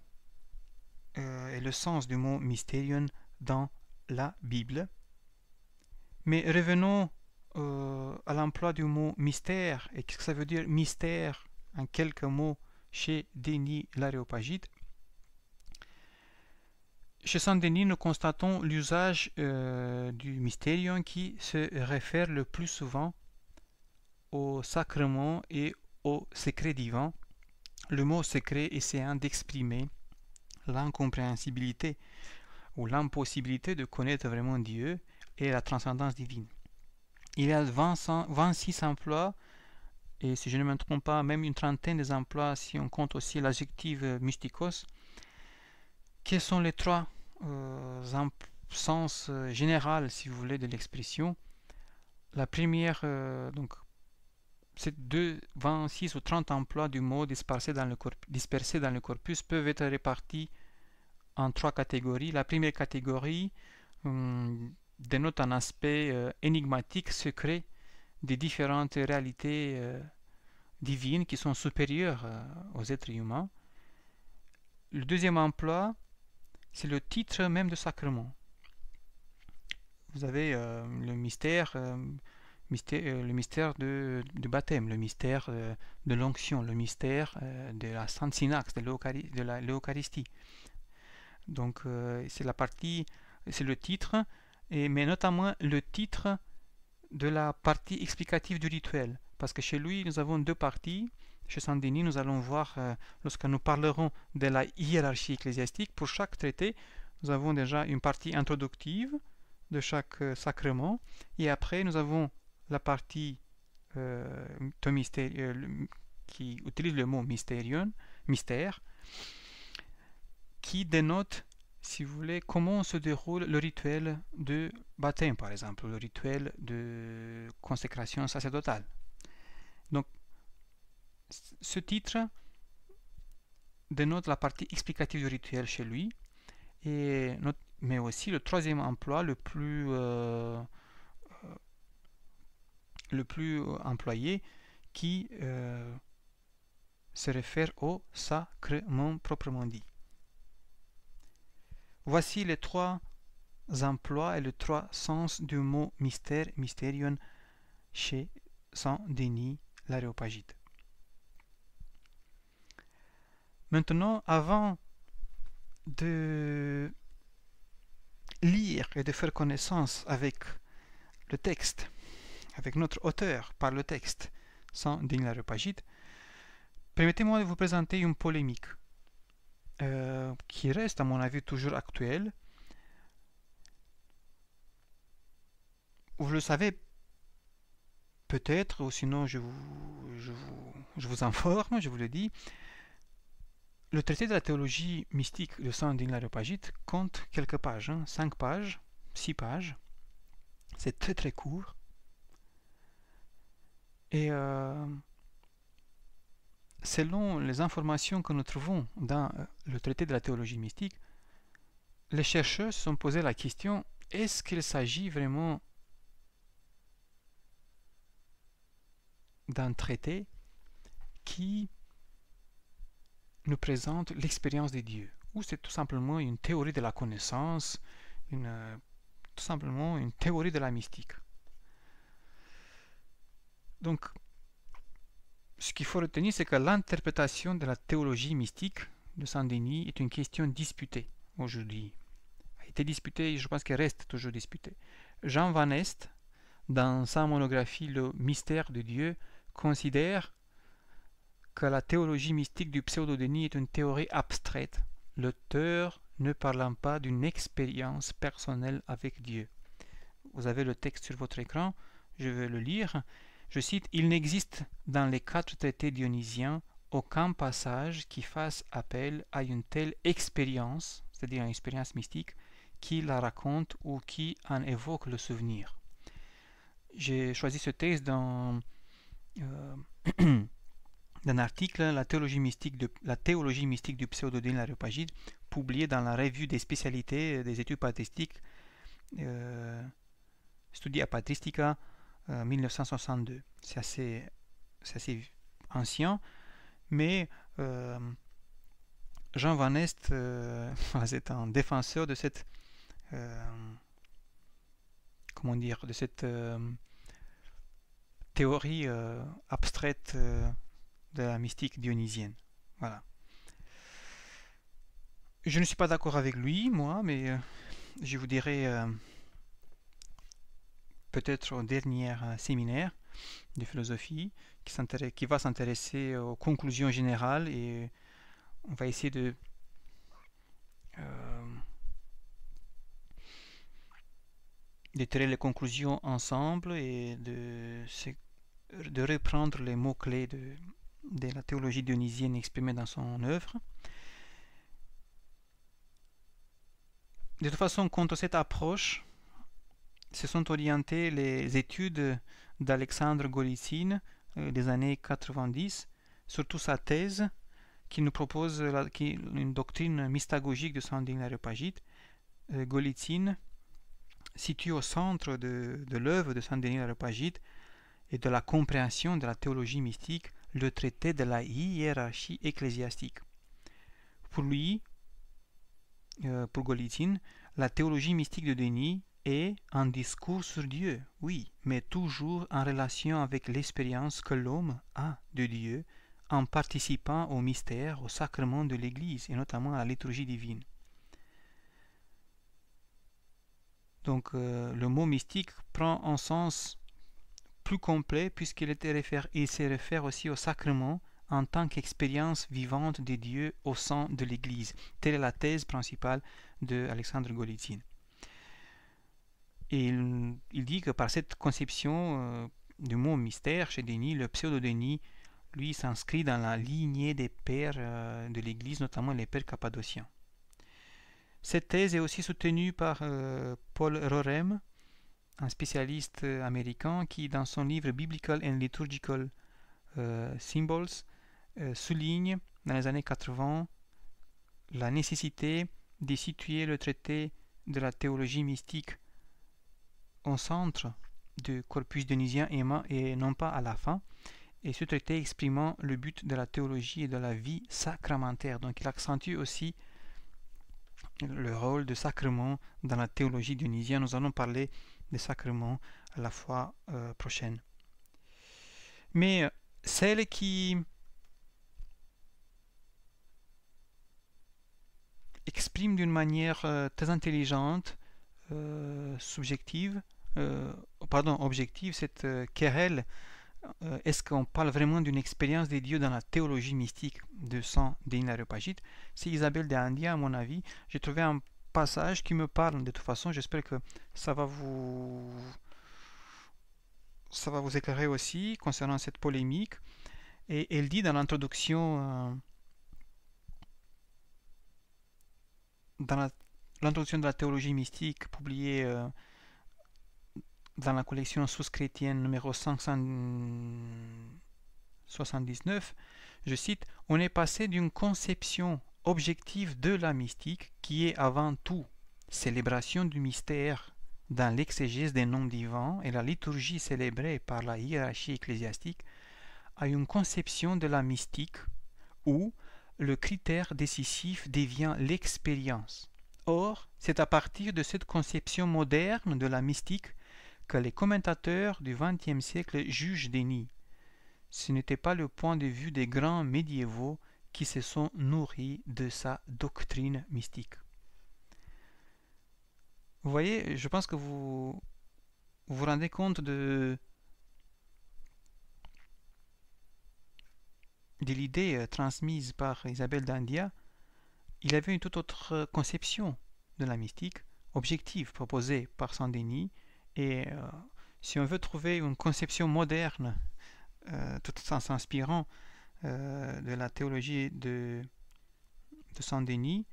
A: et le sens du mot mystérion dans la Bible. Mais revenons à l'emploi du mot mystère. Et qu'est-ce que ça veut dire mystère en quelques mots chez Denis l'Aréopagite? Chez Saint Denis, nous constatons l'usage du mystérion qui se réfère le plus souvent au sacrement et au secret divin. Le mot secret essayant d'exprimer l'incompréhensibilité ou l'impossibilité de connaître vraiment Dieu et la transcendance divine. Il y a 26 emplois, et si je ne me trompe pas, même une trentaine des emplois si on compte aussi l'adjectif mystikos. Quels sont les trois sens général, si vous voulez, de l'expression? La première, donc, ces 26 ou 30 emplois du mot dispersés dans le corpus peuvent être répartis en trois catégories. La première catégorie dénote un aspect énigmatique, secret des différentes réalités divines qui sont supérieures aux êtres humains. Le deuxième emploi, c'est le titre même de sacrement. Vous avez le mystère du baptême, le mystère de l'onction, le mystère de la Sainte Synaxe, de l'Eucharistie. Donc c'est la partie, c'est le titre, mais notamment le titre de la partie explicative du rituel. Parce que chez lui, nous avons deux parties. Chez Saint Denis, nous allons voir, lorsque nous parlerons de la hiérarchie ecclésiastique, pour chaque traité, nous avons déjà une partie introductive de chaque sacrement, et après nous avons la partie qui utilise le mot mystère, qui dénote, si vous voulez, comment se déroule le rituel de baptême, par exemple, le rituel de consécration sacerdotale. Donc, ce titre dénote la partie explicative du rituel chez lui, mais aussi le troisième emploi, le plus employé, qui se réfère au sacrement proprement dit. Voici les trois emplois et les trois sens du mot mystère, mystérion, chez Saint Denis l'Aréopagite. Maintenant, avant de lire et de faire connaissance avec le texte, avec notre auteur par le texte, sans Denis l'Aréopagite, permettez-moi de vous présenter une polémique qui reste, à mon avis, toujours actuelle. Vous le savez peut-être, ou sinon je vous informe, je vous le dis. Le traité de la théologie mystique de Saint Denis l'Aréopagite compte quelques pages, 5 pages, 6 pages. C'est très très court. Et selon les informations que nous trouvons dans le traité de la théologie mystique, les chercheurs se sont posé la question, est-ce qu'il s'agit vraiment d'un traité qui nous présente l'expérience des dieux, ou c'est tout simplement une théorie de la connaissance, tout simplement une théorie de la mystique. Donc, ce qu'il faut retenir, c'est que l'interprétation de la théologie mystique de Saint-Denis est une question disputée aujourd'hui. Elle a été disputée et je pense qu'elle reste toujours disputée. Jean Van Est, dans sa monographie Le mystère de Dieu, considère que la théologie mystique du pseudo-Denis est une théorie abstraite, l'auteur ne parlant pas d'une expérience personnelle avec Dieu. Vous avez le texte sur votre écran, je vais le lire. Je cite, « Il n'existe dans les 4 traités dionysiens aucun passage qui fasse appel à une telle expérience, c'est-à-dire une expérience mystique, qui la raconte ou qui en évoque le souvenir. » J'ai choisi ce texte dans d'un article, la théologie mystique du pseudo-Denis l'Aréopagite, publié dans la revue des spécialités des études patristiques, Studia Patristica, 1962. C'est assez ancien, mais Jean Van Est c'est un défenseur de cette de cette théorie abstraite de la mystique dionysienne. Voilà. Je ne suis pas d'accord avec lui, moi, mais je vous dirai peut-être au dernier séminaire de philosophie qui va s'intéresser aux conclusions générales et on va essayer de tirer les conclusions ensemble et de reprendre les mots-clés de la théologie dionysienne exprimée dans son œuvre. De toute façon, contre cette approche, se sont orientées les études d'Alexandre Golitsyn des années 90, surtout sa thèse qui nous propose une doctrine mystagogique de Saint Denis l'Aréopagite. Golitsyn situe au centre de l'œuvre de Saint Denis l'Aréopagite et de la compréhension de la théologie mystique le traité de la hiérarchie ecclésiastique. Pour lui, pour Golitsyn, la théologie mystique de Denis est un discours sur Dieu, oui, mais toujours en relation avec l'expérience que l'homme a de Dieu en participant au mystère, au sacrement de l'Église et notamment à la liturgie divine. Donc le mot mystique prend un sens plus complet puisqu'il se réfère aussi au sacrement en tant qu'expérience vivante de Dieu au sein de l'Église. Telle est la thèse principale de Alexandre Golitsyn. Et il dit que par cette conception du mot mystère chez Denis, le pseudo-Denis, lui, s'inscrit dans la lignée des pères de l'Église, notamment les pères cappadociens. Cette thèse est aussi soutenue par Paul Rorem, un spécialiste américain qui, dans son livre Biblical and Liturgical Symbols, souligne dans les années 80 la nécessité de situer le traité de la théologie mystique au centre du corpus dionysien et non pas à la fin, et ce traité exprimant le but de la théologie et de la vie sacramentaire. Donc il accentue aussi le rôle de sacrement dans la théologie dionysienne. Nous allons parler des sacrements à la fois prochaine. Mais celle qui exprime d'une manière très intelligente subjective, pardon, objective, cette querelle. Est-ce qu'on parle vraiment d'une expérience des dieux dans la théologie mystique de Saint-Denis l'Aréopagite? C'est Isabelle de Handia, à mon avis. J'ai trouvé un passage qui me parle. De toute façon, j'espère que ça va vous éclairer aussi concernant cette polémique. Et elle dit dans l'introduction l'introduction de la théologie mystique publiée dans la collection Sources chrétiennes numéro 579, je cite, « On est passé d'une conception objective de la mystique qui est avant tout célébration du mystère dans l'exégèse des noms divins et la liturgie célébrée par la hiérarchie ecclésiastique à une conception de la mystique où le critère décisif devient l'expérience. Or, c'est à partir de cette conception moderne de la mystique que les commentateurs du XXe siècle jugent Denis. Ce n'était pas le point de vue des grands médiévaux qui se sont nourris de sa doctrine mystique. » Vous voyez, je pense que vous vous rendez compte de l'idée transmise par Isabelle d'Andia. Il avait une toute autre conception de la mystique, objective, proposée par Saint-Denis. Et si on veut trouver une conception moderne, tout en s'inspirant de la théologie de Saint-Denis,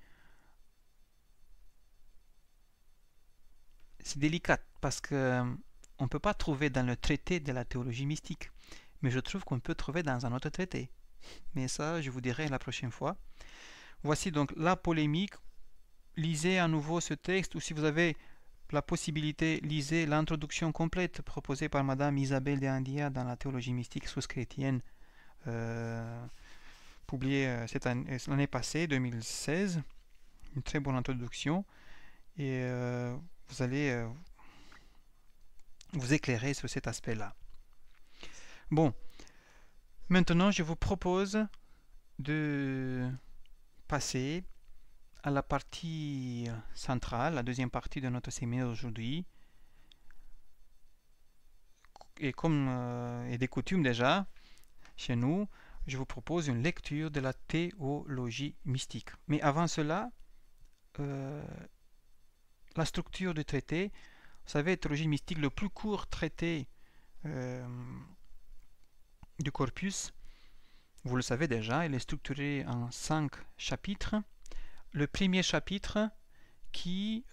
A: c'est délicat parce qu'on ne peut pas trouver dans le traité de la théologie mystique, mais je trouve qu'on peut trouver dans un autre traité. Mais ça, je vous dirai la prochaine fois. Voici donc la polémique. Lisez à nouveau ce texte, ou si vous avez la possibilité, lisez l'introduction complète proposée par Madame Isabelle de Handia dans la théologie mystique Sources chrétiennes, publiée l'année passée, 2016. Une très bonne introduction. Et vous allez vous éclairer sur cet aspect-là. Bon, maintenant je vous propose de passer à la partie centrale, la deuxième partie de notre séminaire d'aujourd'hui. Et comme est de coutume déjà, chez nous, je vous propose une lecture de la théologie mystique. Mais avant cela, la structure du traité, vous savez, théologie mystique, le plus court traité du corpus, vous le savez déjà, il est structuré en 5 chapitres. Le premier chapitre qui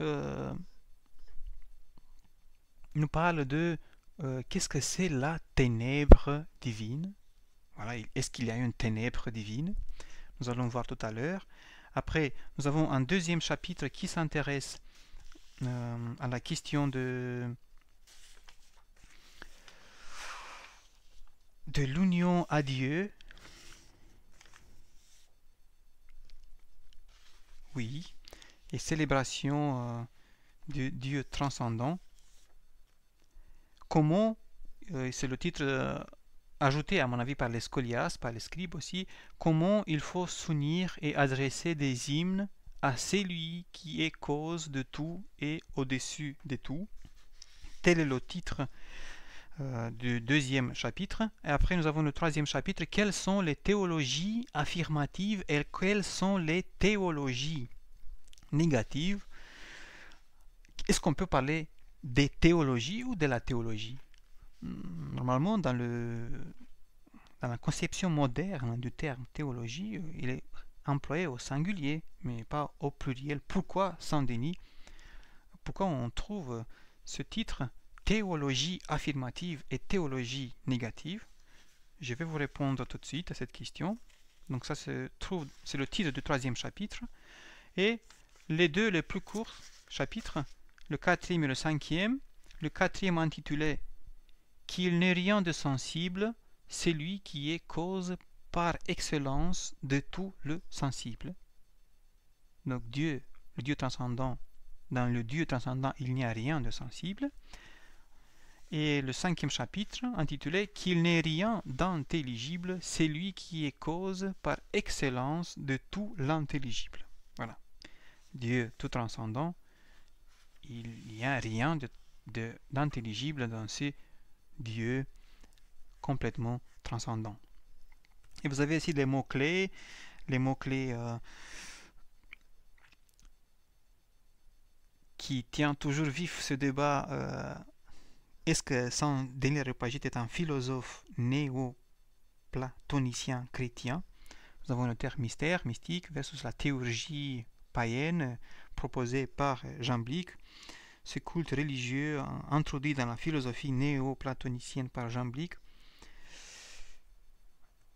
A: nous parle de qu'est-ce que c'est la ténèbre divine. Voilà, est-ce qu'il y a une ténèbre divine? Nous allons voir tout à l'heure. Après, nous avons un deuxième chapitre qui s'intéresse à la question de l'union à Dieu. Oui, et célébration de Dieu transcendant. Comment, c'est le titre ajouté à mon avis par les scoliastes, par les scribes aussi, comment il faut s'unir et adresser des hymnes à celui qui est cause de tout et au-dessus de tout. Tel est le titre du deuxième chapitre. Et après nous avons le troisième chapitre, quelles sont les théologies affirmatives et quelles sont les théologies négatives. Est-ce qu'on peut parler des théologies ou de la théologie? Normalement, dans la conception moderne du terme théologie, il est employé au singulier, mais pas au pluriel. Pourquoi Saint-Denis? Pourquoi on trouve ce titre théologie affirmative et théologie négative? Je vais vous répondre tout de suite à cette question. Donc ça c'est le titre du troisième chapitre. Et les deux les plus courts chapitres, le quatrième et le cinquième. Le quatrième intitulé « Qu'il n'est rien de sensible, c'est lui qui est cause par excellence de tout le sensible. » Donc Dieu, le Dieu transcendant, dans le Dieu transcendant, il n'y a rien de sensible. Et le cinquième chapitre, intitulé « Qu'il n'est rien d'intelligible, c'est lui qui est cause par excellence de tout l'intelligible. » Voilà. Dieu tout transcendant, il n'y a rien d'intelligible dans ce Dieu complètement transcendant. Et vous avez aussi les mots-clés qui tient toujours vif ce débat. Est-ce que Saint Denis l'Aréopagite est un philosophe néo-platonicien chrétien? Nous avons le terme mystère, mystique, versus la théurgie païenne proposée par Jamblique. Ce culte religieux introduit dans la philosophie néo-platonicienne par Jamblique.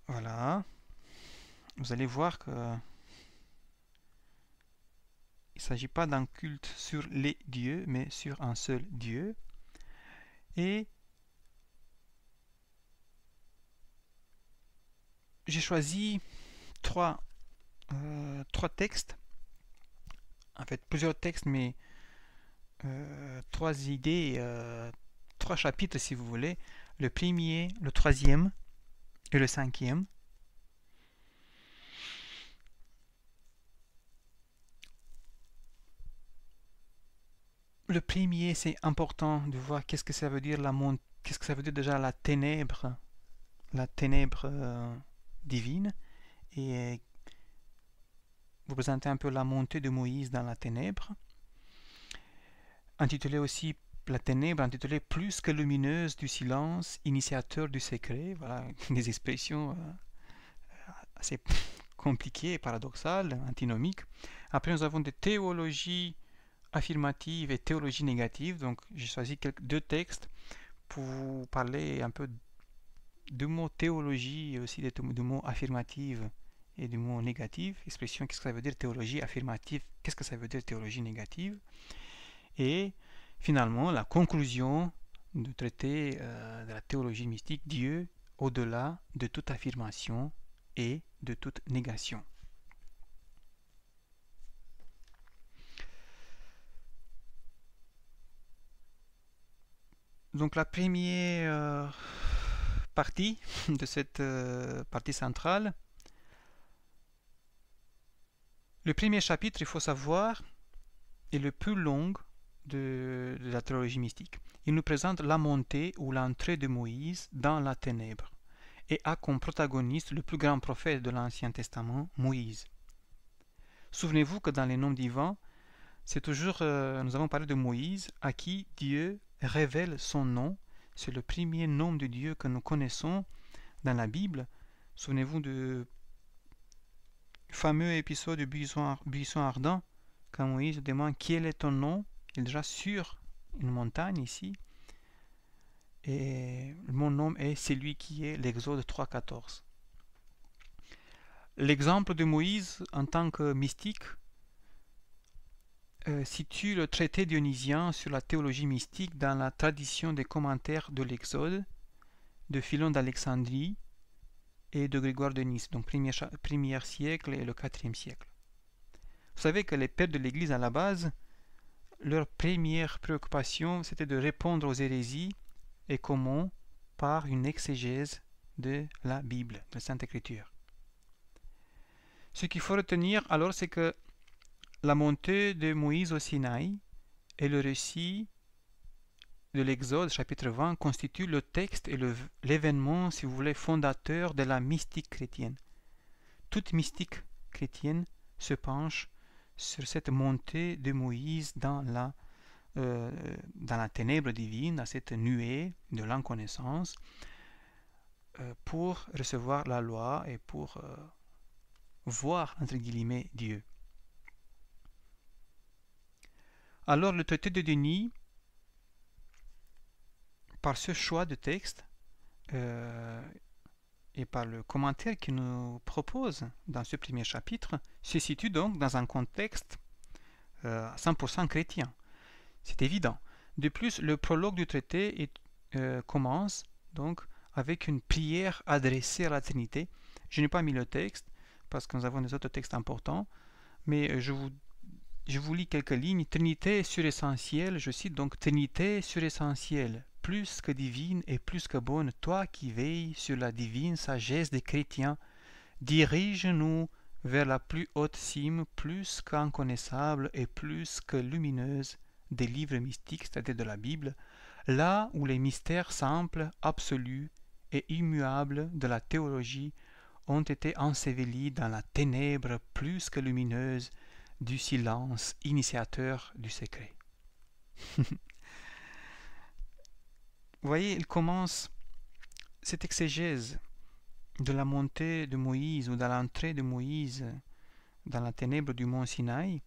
A: Voilà. Vous allez voir que il ne s'agit pas d'un culte sur les dieux, mais sur un seul Dieu. Et j'ai choisi trois textes, en fait plusieurs textes, mais trois idées, trois chapitres si vous voulez, le premier, le troisième et le cinquième. Le premier, c'est important de voir qu'est-ce que ça veut dire qu'est-ce que ça veut dire déjà la ténèbre divine, et vous présentez un peu la montée de Moïse dans la ténèbre, intitulé aussi la ténèbre, intitulée plus que lumineuse du silence, initiateur du secret. Voilà, des expressions assez compliquées, paradoxales, antinomiques. Après, nous avons des théologies affirmative et théologie négative. Donc j'ai choisi deux textes pour vous parler un peu du mot théologie et aussi du mot affirmative et du mot négatif. Expression, qu'est-ce que ça veut dire théologie affirmative, qu'est-ce que ça veut dire théologie négative. Et finalement la conclusion du traité de la théologie mystique, Dieu au-delà de toute affirmation et de toute négation. Donc la première partie de cette partie centrale, le premier chapitre, il faut savoir, est le plus long de la théologie mystique. Il nous présente la montée ou l'entrée de Moïse dans la ténèbre et a comme protagoniste le plus grand prophète de l'Ancien Testament, Moïse. Souvenez-vous que dans les noms divins, c'est toujours, nous avons parlé de Moïse, à qui Dieu révèle son nom. C'est le premier nom de Dieu que nous connaissons dans la Bible. Souvenez-vous du fameux épisode du buisson ardent, quand Moïse demande quel est ton nom. Il est déjà sur une montagne ici, et mon nom est celui qui est, l'Exode 3.14. L'exemple de Moïse en tant que mystique situe le traité dionysien sur la théologie mystique dans la tradition des commentaires de l'Exode de Philon d'Alexandrie et de Grégoire de Nice, donc premier siècle et le 4e siècle. Vous savez que les pères de l'Église à la base, leur première préoccupation c'était de répondre aux hérésies, et comment? Par une exégèse de la Bible, de la Sainte Écriture. Ce qu'il faut retenir alors, c'est que la montée de Moïse au Sinaï et le récit de l'Exode, chapitre 20, constituent le texte et l'événement, si vous voulez, fondateur de la mystique chrétienne. Toute mystique chrétienne se penche sur cette montée de Moïse dans la ténèbre divine, dans cette nuée de l'inconnaissance, pour recevoir la loi et pour voir, entre guillemets, Dieu. Alors le traité de Denis, par ce choix de texte et par le commentaire qu'il nous propose dans ce premier chapitre, se situe donc dans un contexte 100% chrétien. C'est évident. De plus, le prologue du traité commence donc avec une prière adressée à la Trinité. Je n'ai pas mis le texte parce que nous avons des autres textes importants, mais je vous lis quelques lignes. Trinité suressentielle, je cite donc: Trinité suressentielle, plus que divine et plus que bonne, toi qui veilles sur la divine sagesse des chrétiens, dirige-nous vers la plus haute cime, plus qu'inconnaissable et plus que lumineuse des livres mystiques, c'est-à-dire de la Bible, là où les mystères simples, absolus et immuables de la théologie ont été ensevelis dans la ténèbre plus que lumineuse du silence initiateur du secret. Vous voyez, il commence cette exégèse de la montée de Moïse ou de l'entrée de Moïse dans la ténèbre du mont Sinaï.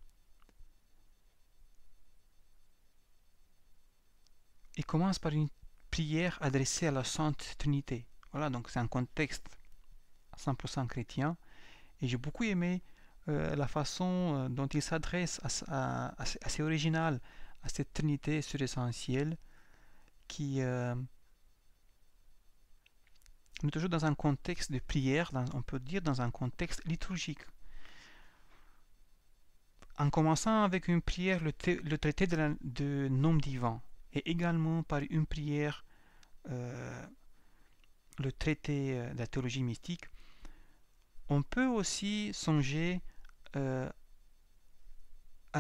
A: Il commence par une prière adressée à la Sainte Trinité. Voilà, donc c'est un contexte 100% chrétien. Et j'ai beaucoup aimé la façon dont il s'adresse assez original à cette Trinité suressentielle qui est toujours dans un contexte de prière, on peut dire dans un contexte liturgique. En commençant avec une prière, le traité de nom divin, et également par une prière, le traité de la théologie mystique, on peut aussi songer à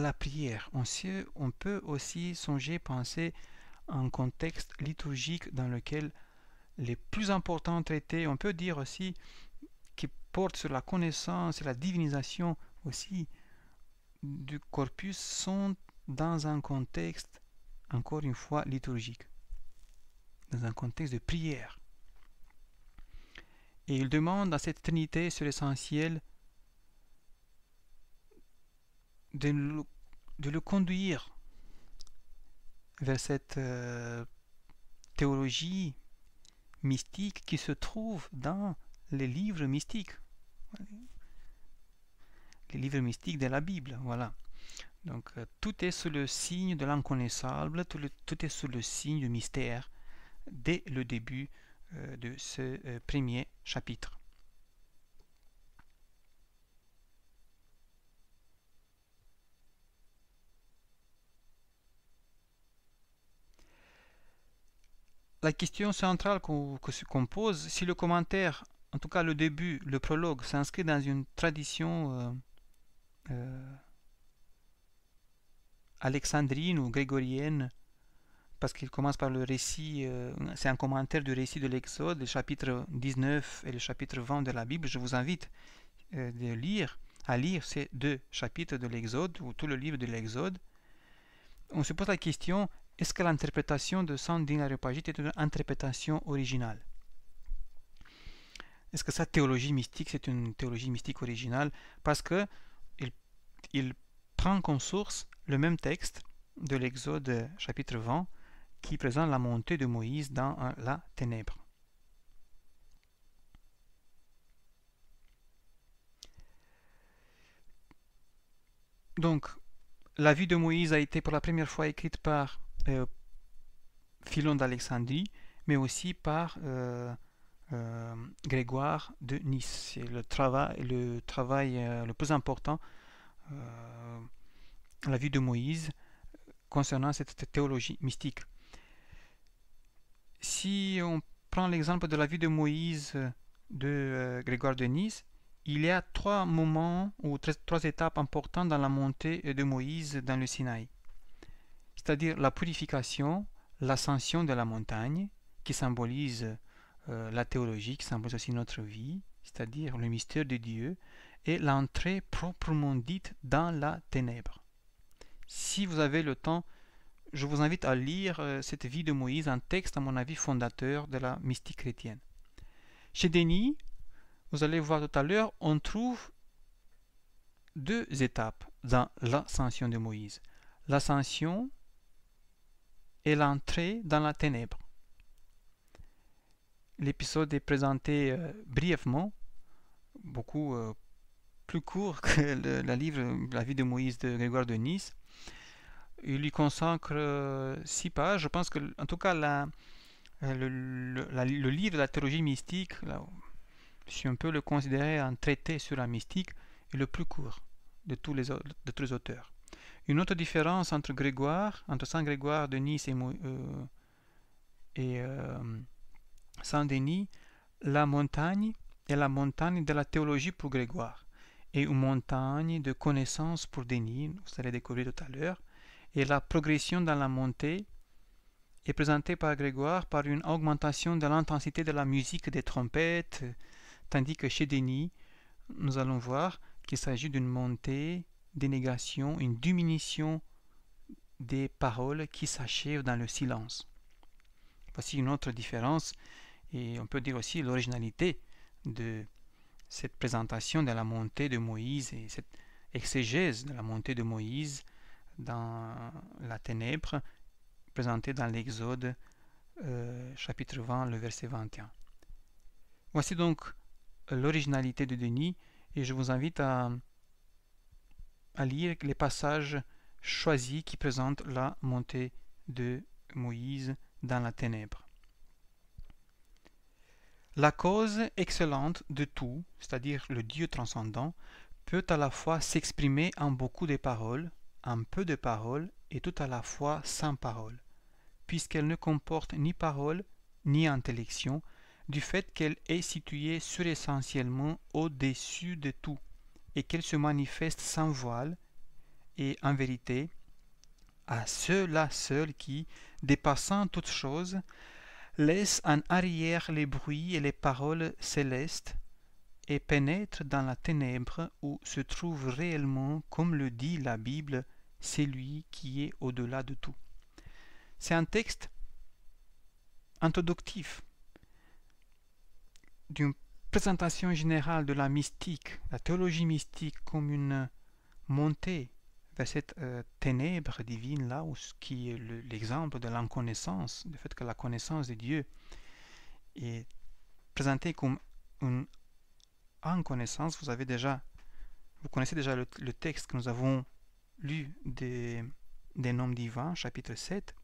A: la prière. On peut aussi songer, penser à un contexte liturgique dans lequel les plus importants traités, on peut dire aussi, qui portent sur la connaissance et la divinisation aussi du corpus, sont dans un contexte, encore une fois, liturgique, dans un contexte de prière. Et il demande à cette Trinité suressentielle de le conduire vers cette théologie mystique qui se trouve dans les livres mystiques. Les livres mystiques de la Bible, voilà. Donc tout est sous le signe de l'inconnaissable, tout est sous le signe du mystère dès le début de ce premier chapitre. La question centrale qu'on pose, si le commentaire, en tout cas le début, le prologue, s'inscrit dans une tradition alexandrine ou grégorienne, parce qu'il commence par le récit, c'est un commentaire du récit de l'Exode, le chapitre 19 et le chapitre 20 de la Bible. Je vous invite à lire ces deux chapitres de l'Exode, ou tout le livre de l'Exode. On se pose la question, est-ce que l'interprétation de Saint Denis l'Aréopagite est une interprétation originale? Est-ce que sa théologie mystique, c'est une théologie mystique originale? Parce que il prend comme source le même texte de l'Exode chapitre 20 qui présente la montée de Moïse dans la ténèbre. Donc, la vie de Moïse a été pour la première fois écrite par Philon d'Alexandrie, mais aussi par Grégoire de Nice. C'est le travail le plus important, la vie de Moïse, concernant cette théologie mystique. Si on prend l'exemple de la vie de Moïse de Grégoire de Nice, il y a trois moments ou trois étapes importantes dans la montée de Moïse dans le Sinaï. C'est-à-dire la purification, l'ascension de la montagne, qui symbolise la théologie, qui symbolise aussi notre vie, c'est-à-dire le mystère de Dieu, et l'entrée proprement dite dans la ténèbre. Si vous avez le temps, je vous invite à lire cette vie de Moïse, un texte à mon avis fondateur de la mystique chrétienne. Chez Denis, vous allez voir tout à l'heure, on trouve deux étapes dans l'ascension de Moïse. L'ascension et l'entrée dans la ténèbre. L'épisode est présenté brièvement, beaucoup plus court que la vie de Moïse de Grégoire de Nice. Il lui consacre 6 pages. Je pense que, en tout cas, le livre de la théologie mystique, là, si on peut le considérer un traité sur la mystique, est le plus court de tous les auteurs. Une autre différence entre Saint Grégoire de Nice et Saint-Denis, la montagne est la montagne de la théologie pour Grégoire et une montagne de connaissance pour Denis, vous allez découvrir tout à l'heure. Et la progression dans la montée est présentée par Grégoire par une augmentation de l'intensité de la musique des trompettes, tandis que chez Denis, nous allons voir qu'il s'agit d'une montée, dénégation, une diminution des paroles qui s'achèvent dans le silence. Voici une autre différence, et on peut dire aussi l'originalité de cette présentation de la montée de Moïse et cette exégèse de la montée de Moïse dans la ténèbre présentée dans l'Exode chapitre 20, le verset 21. Voici donc l'originalité de Denis, et je vous invite à lire les passages choisis qui présentent la montée de Moïse dans la ténèbre. La cause excellente de tout, c'est-à-dire le Dieu transcendant, peut à la fois s'exprimer en beaucoup de paroles, en peu de paroles, et tout à la fois sans paroles, puisqu'elle ne comporte ni parole ni intellection, du fait qu'elle est située suressentiellement au-dessus de tout, et qu'elle se manifeste sans voile, et en vérité, à ceux-là seuls qui, dépassant toutes choses, laissent en arrière les bruits et les paroles célestes, et pénètrent dans la ténèbre où se trouve réellement, comme le dit la Bible, celui qui est au-delà de tout. C'est un texte introductif d'une présentation générale de la mystique, la théologie mystique comme une montée vers cette ténèbre divine là, qui est l'exemple de l'inconnaissance, du fait que la connaissance de Dieu est présentée comme une inconnaissance. Vous connaissez déjà le texte que nous avons lu des noms divins, chapitre 7.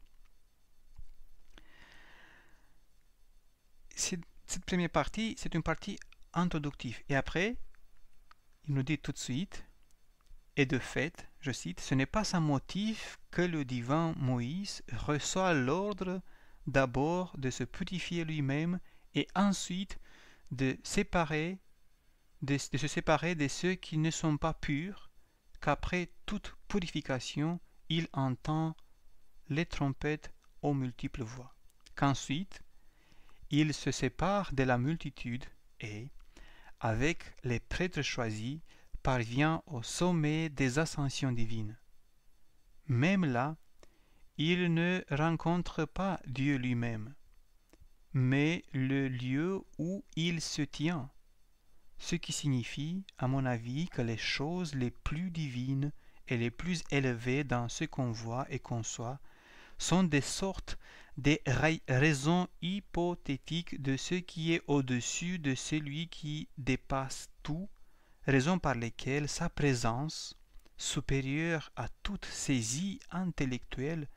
A: Cette première partie, c'est une partie introductive. Et après, il nous dit tout de suite, et de fait, je cite, ce n'est pas sans motif que le divin Moïse reçoit l'ordre d'abord de se purifier lui-même et ensuite de se séparer de ceux qui ne sont pas purs, qu'après toute purification, il entend les trompettes aux multiples voix. Qu'ensuite, il se sépare de la multitude et, avec les prêtres choisis, parvient au sommet des ascensions divines. Même là, il ne rencontre pas Dieu lui-même, mais le lieu où il se tient, ce qui signifie, à mon avis, que les choses les plus divines et les plus élevées dans ce qu'on voit et conçoit sont des sortes de raisons hypothétiques de ce qui est au-dessus de celui qui dépasse tout, raisons par lesquelles sa présence, supérieure à toute saisie intellectuelle,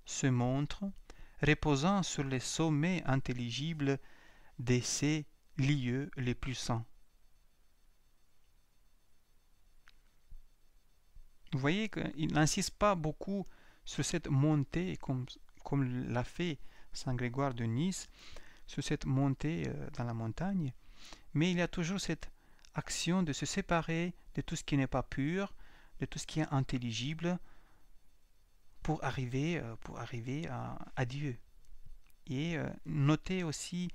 A: se montre, reposant sur les sommets intelligibles de ses lieux les plus saints. Vous voyez qu'il n'insiste pas beaucoup sur cette montée, comme l'a fait Saint Grégoire de Nice, sur cette montée dans la montagne, mais il y a toujours cette action de se séparer de tout ce qui n'est pas pur, de tout ce qui est intelligible, pour arriver à Dieu. Et notez aussi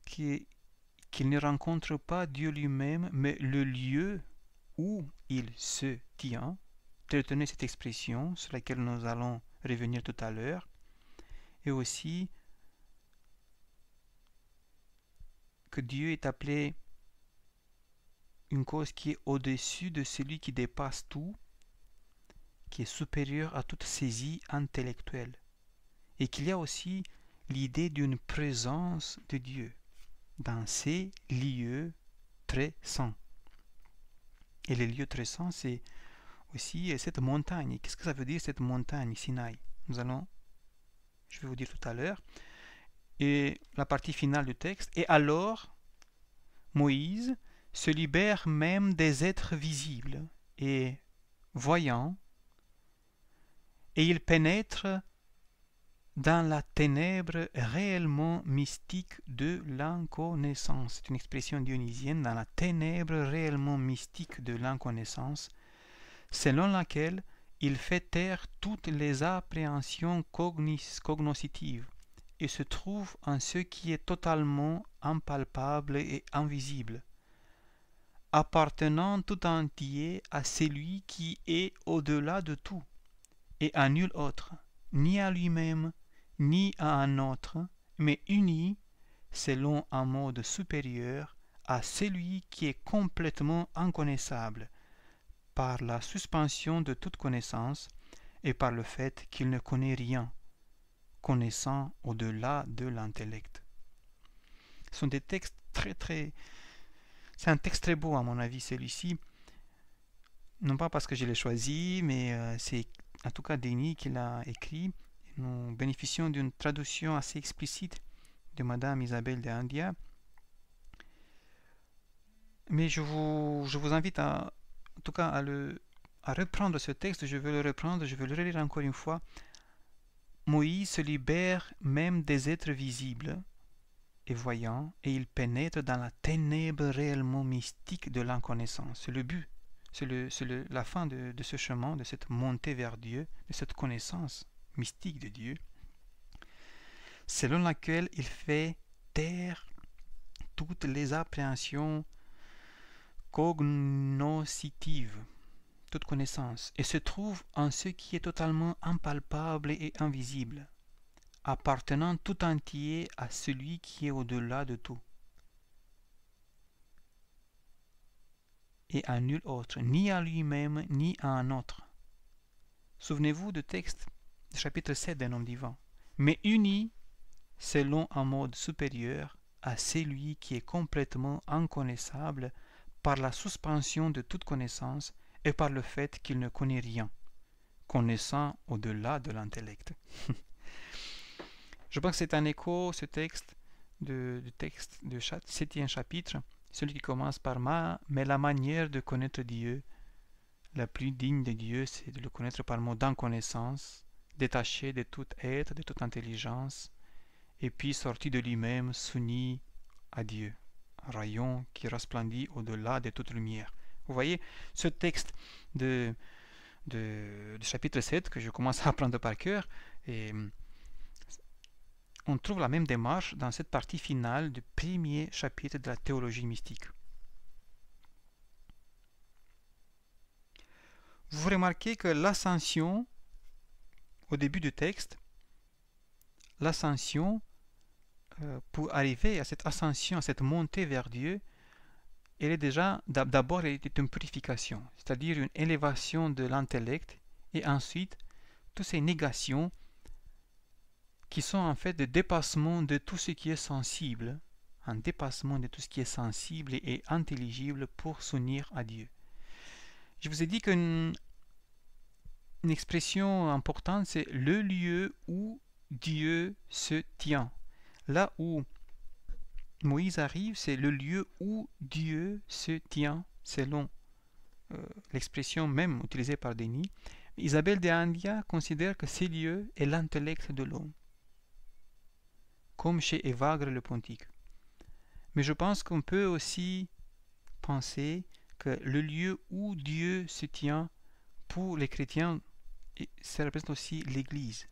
A: qu'il ne rencontre pas Dieu lui-même, mais le lieu où il se tient. Retenez cette expression sur laquelle nous allons revenir tout à l'heure. Et aussi que Dieu est appelé une cause qui est au-dessus de celui qui dépasse tout, qui est supérieur à toute saisie intellectuelle. Et qu'il y a aussi l'idée d'une présence de Dieu dans ces lieux très saints. Et les lieux très saints, c'est aussi cette montagne. Qu'est-ce que ça veut dire cette montagne, Sinaï? Je vais vous dire tout à l'heure. Et la partie finale du texte. Et alors, Moïse se libère même des êtres visibles et voyants, et il pénètre dans la ténèbre réellement mystique de l'inconnaissance. C'est une expression dionysienne, dans la ténèbre réellement mystique de l'inconnaissance, selon laquelle il fait taire toutes les appréhensions cognoscitives et se trouve en ce qui est totalement impalpable et invisible, appartenant tout entier à celui qui est au-delà de tout, et à nul autre, ni à lui-même, ni à un autre, mais uni, selon un mode supérieur, à celui qui est complètement inconnaissable, par la suspension de toute connaissance, et par le fait qu'il ne connaît rien, connaissant au-delà de l'intellect. Ce sont des textes très... C'est un texte très beau à mon avis, celui-ci. Non pas parce que je l'ai choisi, mais c'est en tout cas Denis qui l'a écrit. Nous bénéficions d'une traduction assez explicite de Madame Isabelle de Andia. Mais je vous invite en tout cas à reprendre ce texte. Je veux le reprendre, je veux le relire encore une fois. Moïse se libère même des êtres visibles et voyants, et il pénètre dans la ténèbre réellement mystique de l'inconnaissance. C'est le but, c'est la fin de ce chemin, de cette montée vers Dieu, de cette connaissance mystique de Dieu, selon laquelle il fait taire toutes les appréhensions cognoscitives, toute connaissance, et se trouve en ce qui est totalement impalpable et invisible, appartenant tout entier à celui qui est au-delà de tout, et à nul autre, ni à lui-même, ni à un autre. Souvenez-vous du texte du chapitre 7 d'un homme divin, mais uni, selon un mode supérieur, à celui qui est complètement inconnaissable par la suspension de toute connaissance et par le fait qu'il ne connaît rien, connaissant au-delà de l'intellect. Je pense que c'est un écho, ce texte, du texte du 7e chapitre, celui qui commence par mais la manière de connaître Dieu, la plus digne de Dieu, c'est de le connaître par le mot d'inconnaissance, détaché de tout être, de toute intelligence, et puis sorti de lui-même, s'unit à Dieu, un rayon qui resplendit au-delà de toute lumière. Vous voyez, ce texte du chapitre 7, que je commence à apprendre par cœur, et on trouve la même démarche dans cette partie finale du premier chapitre de la théologie mystique. Vous remarquez que l'ascension, au début du texte, l'ascension, pour arriver à cette ascension, à cette montée vers Dieu, elle est déjà, d'abord, elle est une purification, c'est-à-dire une élévation de l'intellect, et ensuite, toutes ces négations qui sont en fait des dépassements de tout ce qui est sensible, un dépassement de tout ce qui est sensible et intelligible pour s'unir à Dieu. Je vous ai dit qu'une expression importante, c'est le lieu où Dieu se tient. Là où Moïse arrive, c'est le lieu où Dieu se tient, selon l'expression même utilisée par Denis. Isabelle de Andia considère que ce lieu est l'intellect de l'homme, comme chez Évagre le Pontique. Mais je pense qu'on peut aussi penser que le lieu où Dieu se tient, pour les chrétiens, ça représente aussi l'Église.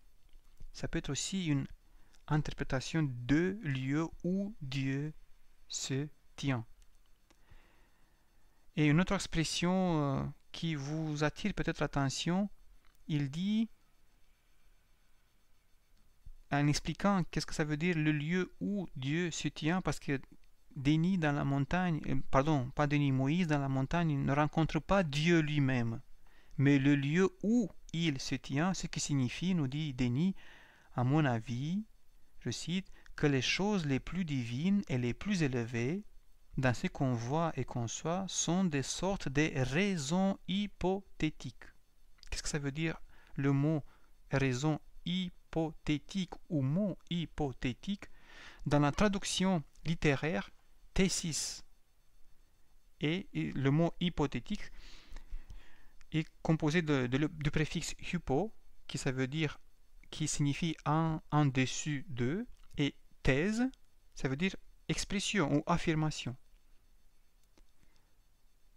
A: Ça peut être aussi une interprétation de lieu où Dieu se tient. Et une autre expression qui vous attire peut-être l'attention, il dit, en expliquant qu'est-ce que ça veut dire le lieu où Dieu se tient, parce que Denis dans la montagne, pardon, pas Denis, Moïse dans la montagne ne rencontre pas Dieu lui-même, mais le lieu où il se tient, ce qui signifie, nous dit Denis, à mon avis, je cite, que les choses les plus divines et les plus élevées, dans ce qu'on voit et conçoit, sont des sortes de raisons hypothétiques. Qu'est-ce que ça veut dire le mot raison hypothétique ou mot hypothétique? Dans la traduction littéraire, thésis, et le mot hypothétique est composé du préfixe hypo, qui signifie en dessus de, et thèse, ça veut dire expression ou affirmation.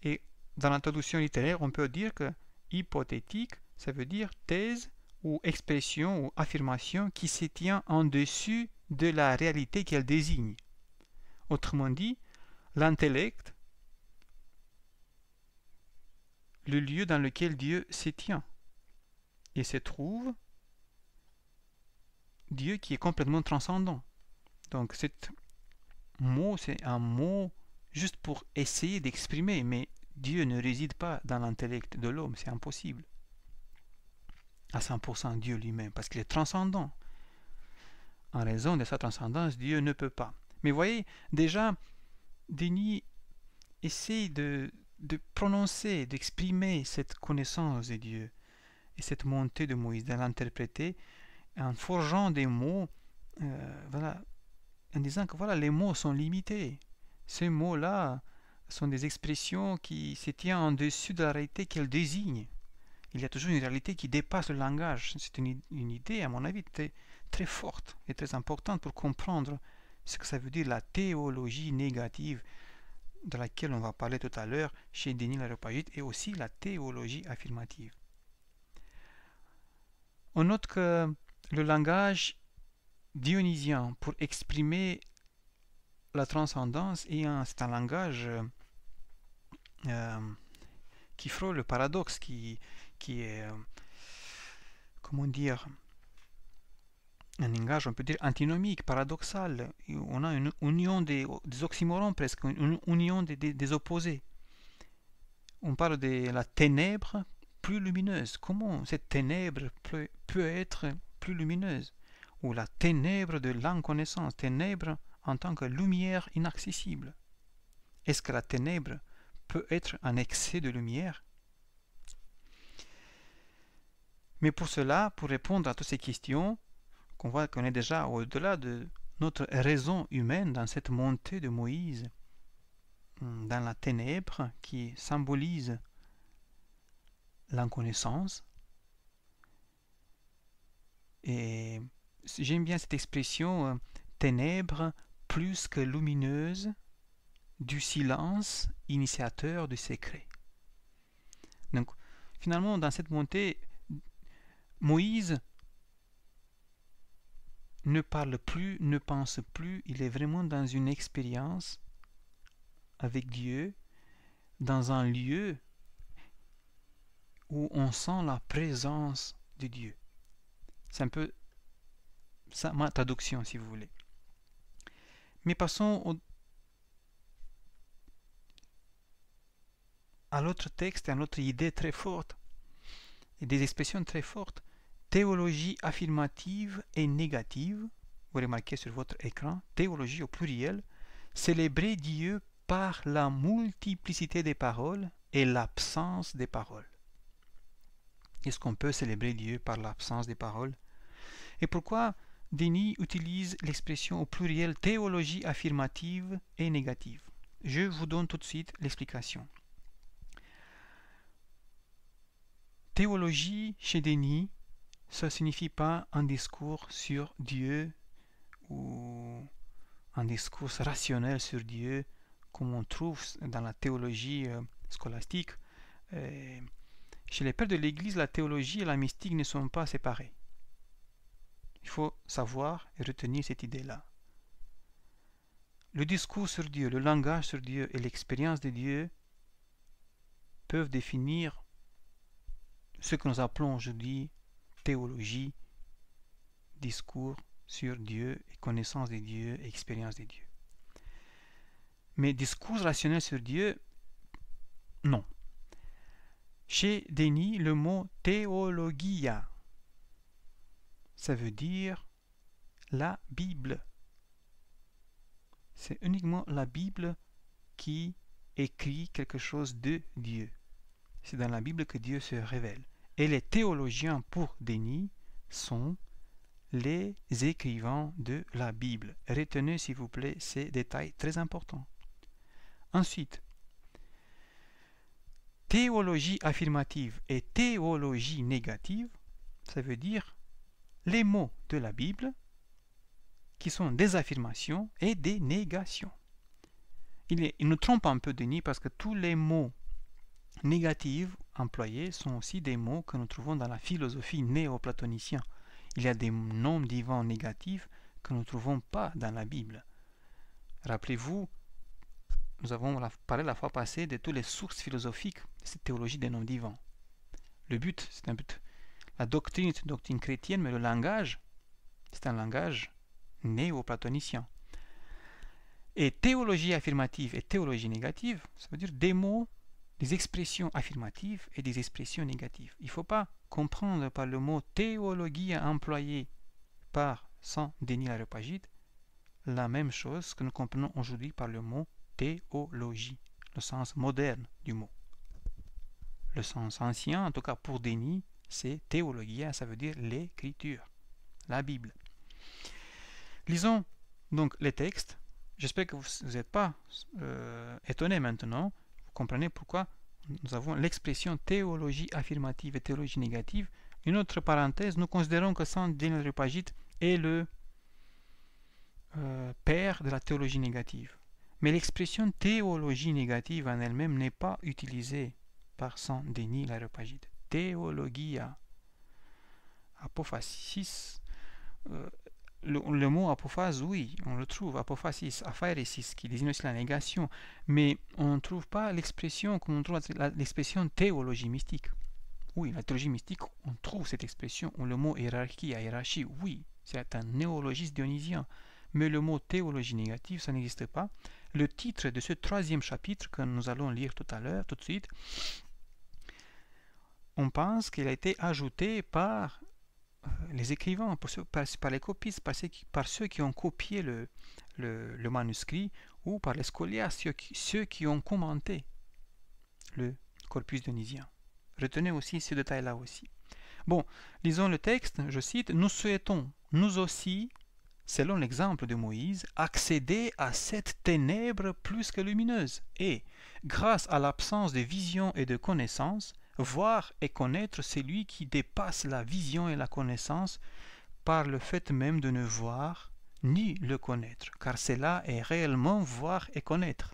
A: Et dans la traduction littéraire, on peut dire que hypothétique, ça veut dire thèse ou expression ou affirmation qui se tient en dessus de la réalité qu'elle désigne. Autrement dit, l'intellect, le lieu dans lequel Dieu se tient. Et se trouve Dieu qui est complètement transcendant. Donc ce mot, c'est un mot juste pour essayer d'exprimer, mais Dieu ne réside pas dans l'intellect de l'homme, c'est impossible. À 100% Dieu lui-même, parce qu'il est transcendant. En raison de sa transcendance, Dieu ne peut pas. Mais voyez, déjà, Denis essaie de prononcer, d'exprimer cette connaissance de Dieu et cette montée de Moïse, de l'interpréter en forgeant des mots, voilà, en disant que voilà, les mots sont limités. Ces mots-là sont des expressions qui se tiennent en dessus de la réalité qu'elles désignent. Il y a toujours une réalité qui dépasse le langage. C'est une idée, à mon avis, très forte et très importante pour comprendre ce que ça veut dire la théologie négative, de laquelle on va parler tout à l'heure chez Denis l'Aréopagite, et aussi la théologie affirmative. On note que le langage dionysien pour exprimer la transcendance c'est un langage qui frôle le paradoxe, qui est, comment dire, un langage, on peut dire, antinomique, paradoxal. On a une union des oxymorons presque, une union des opposés. On parle de la ténèbre plus lumineuse. Comment cette ténèbre peut être plus lumineuse? Ou la ténèbre de l'inconnaissance, ténèbre en tant que lumière inaccessible. Est-ce que la ténèbre peut être un excès de lumière? Mais pour cela, pour répondre à toutes ces questions, qu'on voit qu'on est déjà au-delà de notre raison humaine dans cette montée de Moïse, dans la ténèbre qui symbolise l'inconnaissance. Et j'aime bien cette expression ténèbres plus que lumineuse du silence initiateur du secret. Donc finalement dans cette montée, Moïse ne parle plus, ne pense plus, il est vraiment dans une expérience avec Dieu, dans un lieu où on sent la présence de Dieu. C'est un peu ça ma traduction si vous voulez. Mais passons à l'autre texte, à l'autre idée très forte, et des expressions très fortes. Théologie affirmative et négative, vous remarquez sur votre écran, théologie au pluriel, célébrer Dieu par la multiplicité des paroles et l'absence des paroles. Est-ce qu'on peut célébrer Dieu par l'absence des paroles? Et pourquoi Denis utilise l'expression au pluriel théologie affirmative et négative? Je vous donne tout de suite l'explication. Théologie chez Denis, ça ne signifie pas un discours sur Dieu ou un discours rationnel sur Dieu comme on trouve dans la théologie scolastique. Chez les pères de l'Église, la théologie et la mystique ne sont pas séparées. Il faut savoir et retenir cette idée-là. Le discours sur Dieu, le langage sur Dieu et l'expérience de Dieu peuvent définir ce que nous appelons aujourd'hui théologie, discours sur Dieu et connaissance de Dieu et expérience de Dieu. Mais discours rationnel sur Dieu, non. Chez Denis, le mot théologia, ça veut dire la Bible. C'est uniquement la Bible qui écrit quelque chose de Dieu. C'est dans la Bible que Dieu se révèle. Et les théologiens pour Denis sont les écrivains de la Bible. Retenez s'il vous plaît ces détails très importants. Ensuite, théologie affirmative et théologie négative, ça veut dire les mots de la Bible qui sont des affirmations et des négations. Il nous trompe un peu Denis parce que tous les mots négatifs employés sont aussi des mots que nous trouvons dans la philosophie néo-platonicienne. Il y a des noms divins négatifs que nous ne trouvons pas dans la Bible. Rappelez-vous, nous avons parlé la fois passée de toutes les sources philosophiques de cette théologie des noms divins. Le but, c'est un but. La doctrine, c'est une doctrine chrétienne, mais le langage, c'est un langage néo-platonicien. Et théologie affirmative et théologie négative, ça veut dire des mots, des expressions affirmatives et des expressions négatives. Il ne faut pas comprendre par le mot théologie employé par Saint Denis l'Aréopagite la même chose que nous comprenons aujourd'hui par le mot théologie, le sens moderne du mot. Le sens ancien, en tout cas pour Denis, c'est théologia, ça veut dire l'écriture, la Bible. Lisons donc les textes. J'espère que vous n'êtes pas étonnés maintenant. Vous comprenez pourquoi nous avons l'expression théologie affirmative et théologie négative. Une autre parenthèse, nous considérons que Saint Denis l'Aréopagite est le père de la théologie négative. Mais l'expression théologie négative en elle-même n'est pas utilisée par Saint Denis l'Aréopagite. Théologia, apophasis, le mot apophase, oui, on le trouve, apophasis, aphaeresis, qui désigne aussi la négation, mais on ne trouve pas l'expression comme on trouve l'expression théologie mystique. Oui, la théologie mystique, on trouve cette expression, ou le mot hiérarchie, hiérarchie, oui, c'est un néologisme dionysien, mais le mot théologie négative, ça n'existe pas. Le titre de ce 3e chapitre que nous allons lire tout à l'heure, tout de suite, on pense qu'il a été ajouté par les écrivains, par les copistes, par ceux qui ont copié le manuscrit, ou par les scoliastes, ceux qui ont commenté le corpus dionysien. Retenez aussi ce détail-là aussi. Bon, lisons le texte, je cite, « Nous souhaitons, nous aussi, selon l'exemple de Moïse, accéder à cette ténèbre plus que lumineuse, et, grâce à l'absence de vision et de connaissance, voir et connaître celui qui dépasse la vision et la connaissance par le fait même de ne voir ni le connaître, car cela est réellement voir et connaître.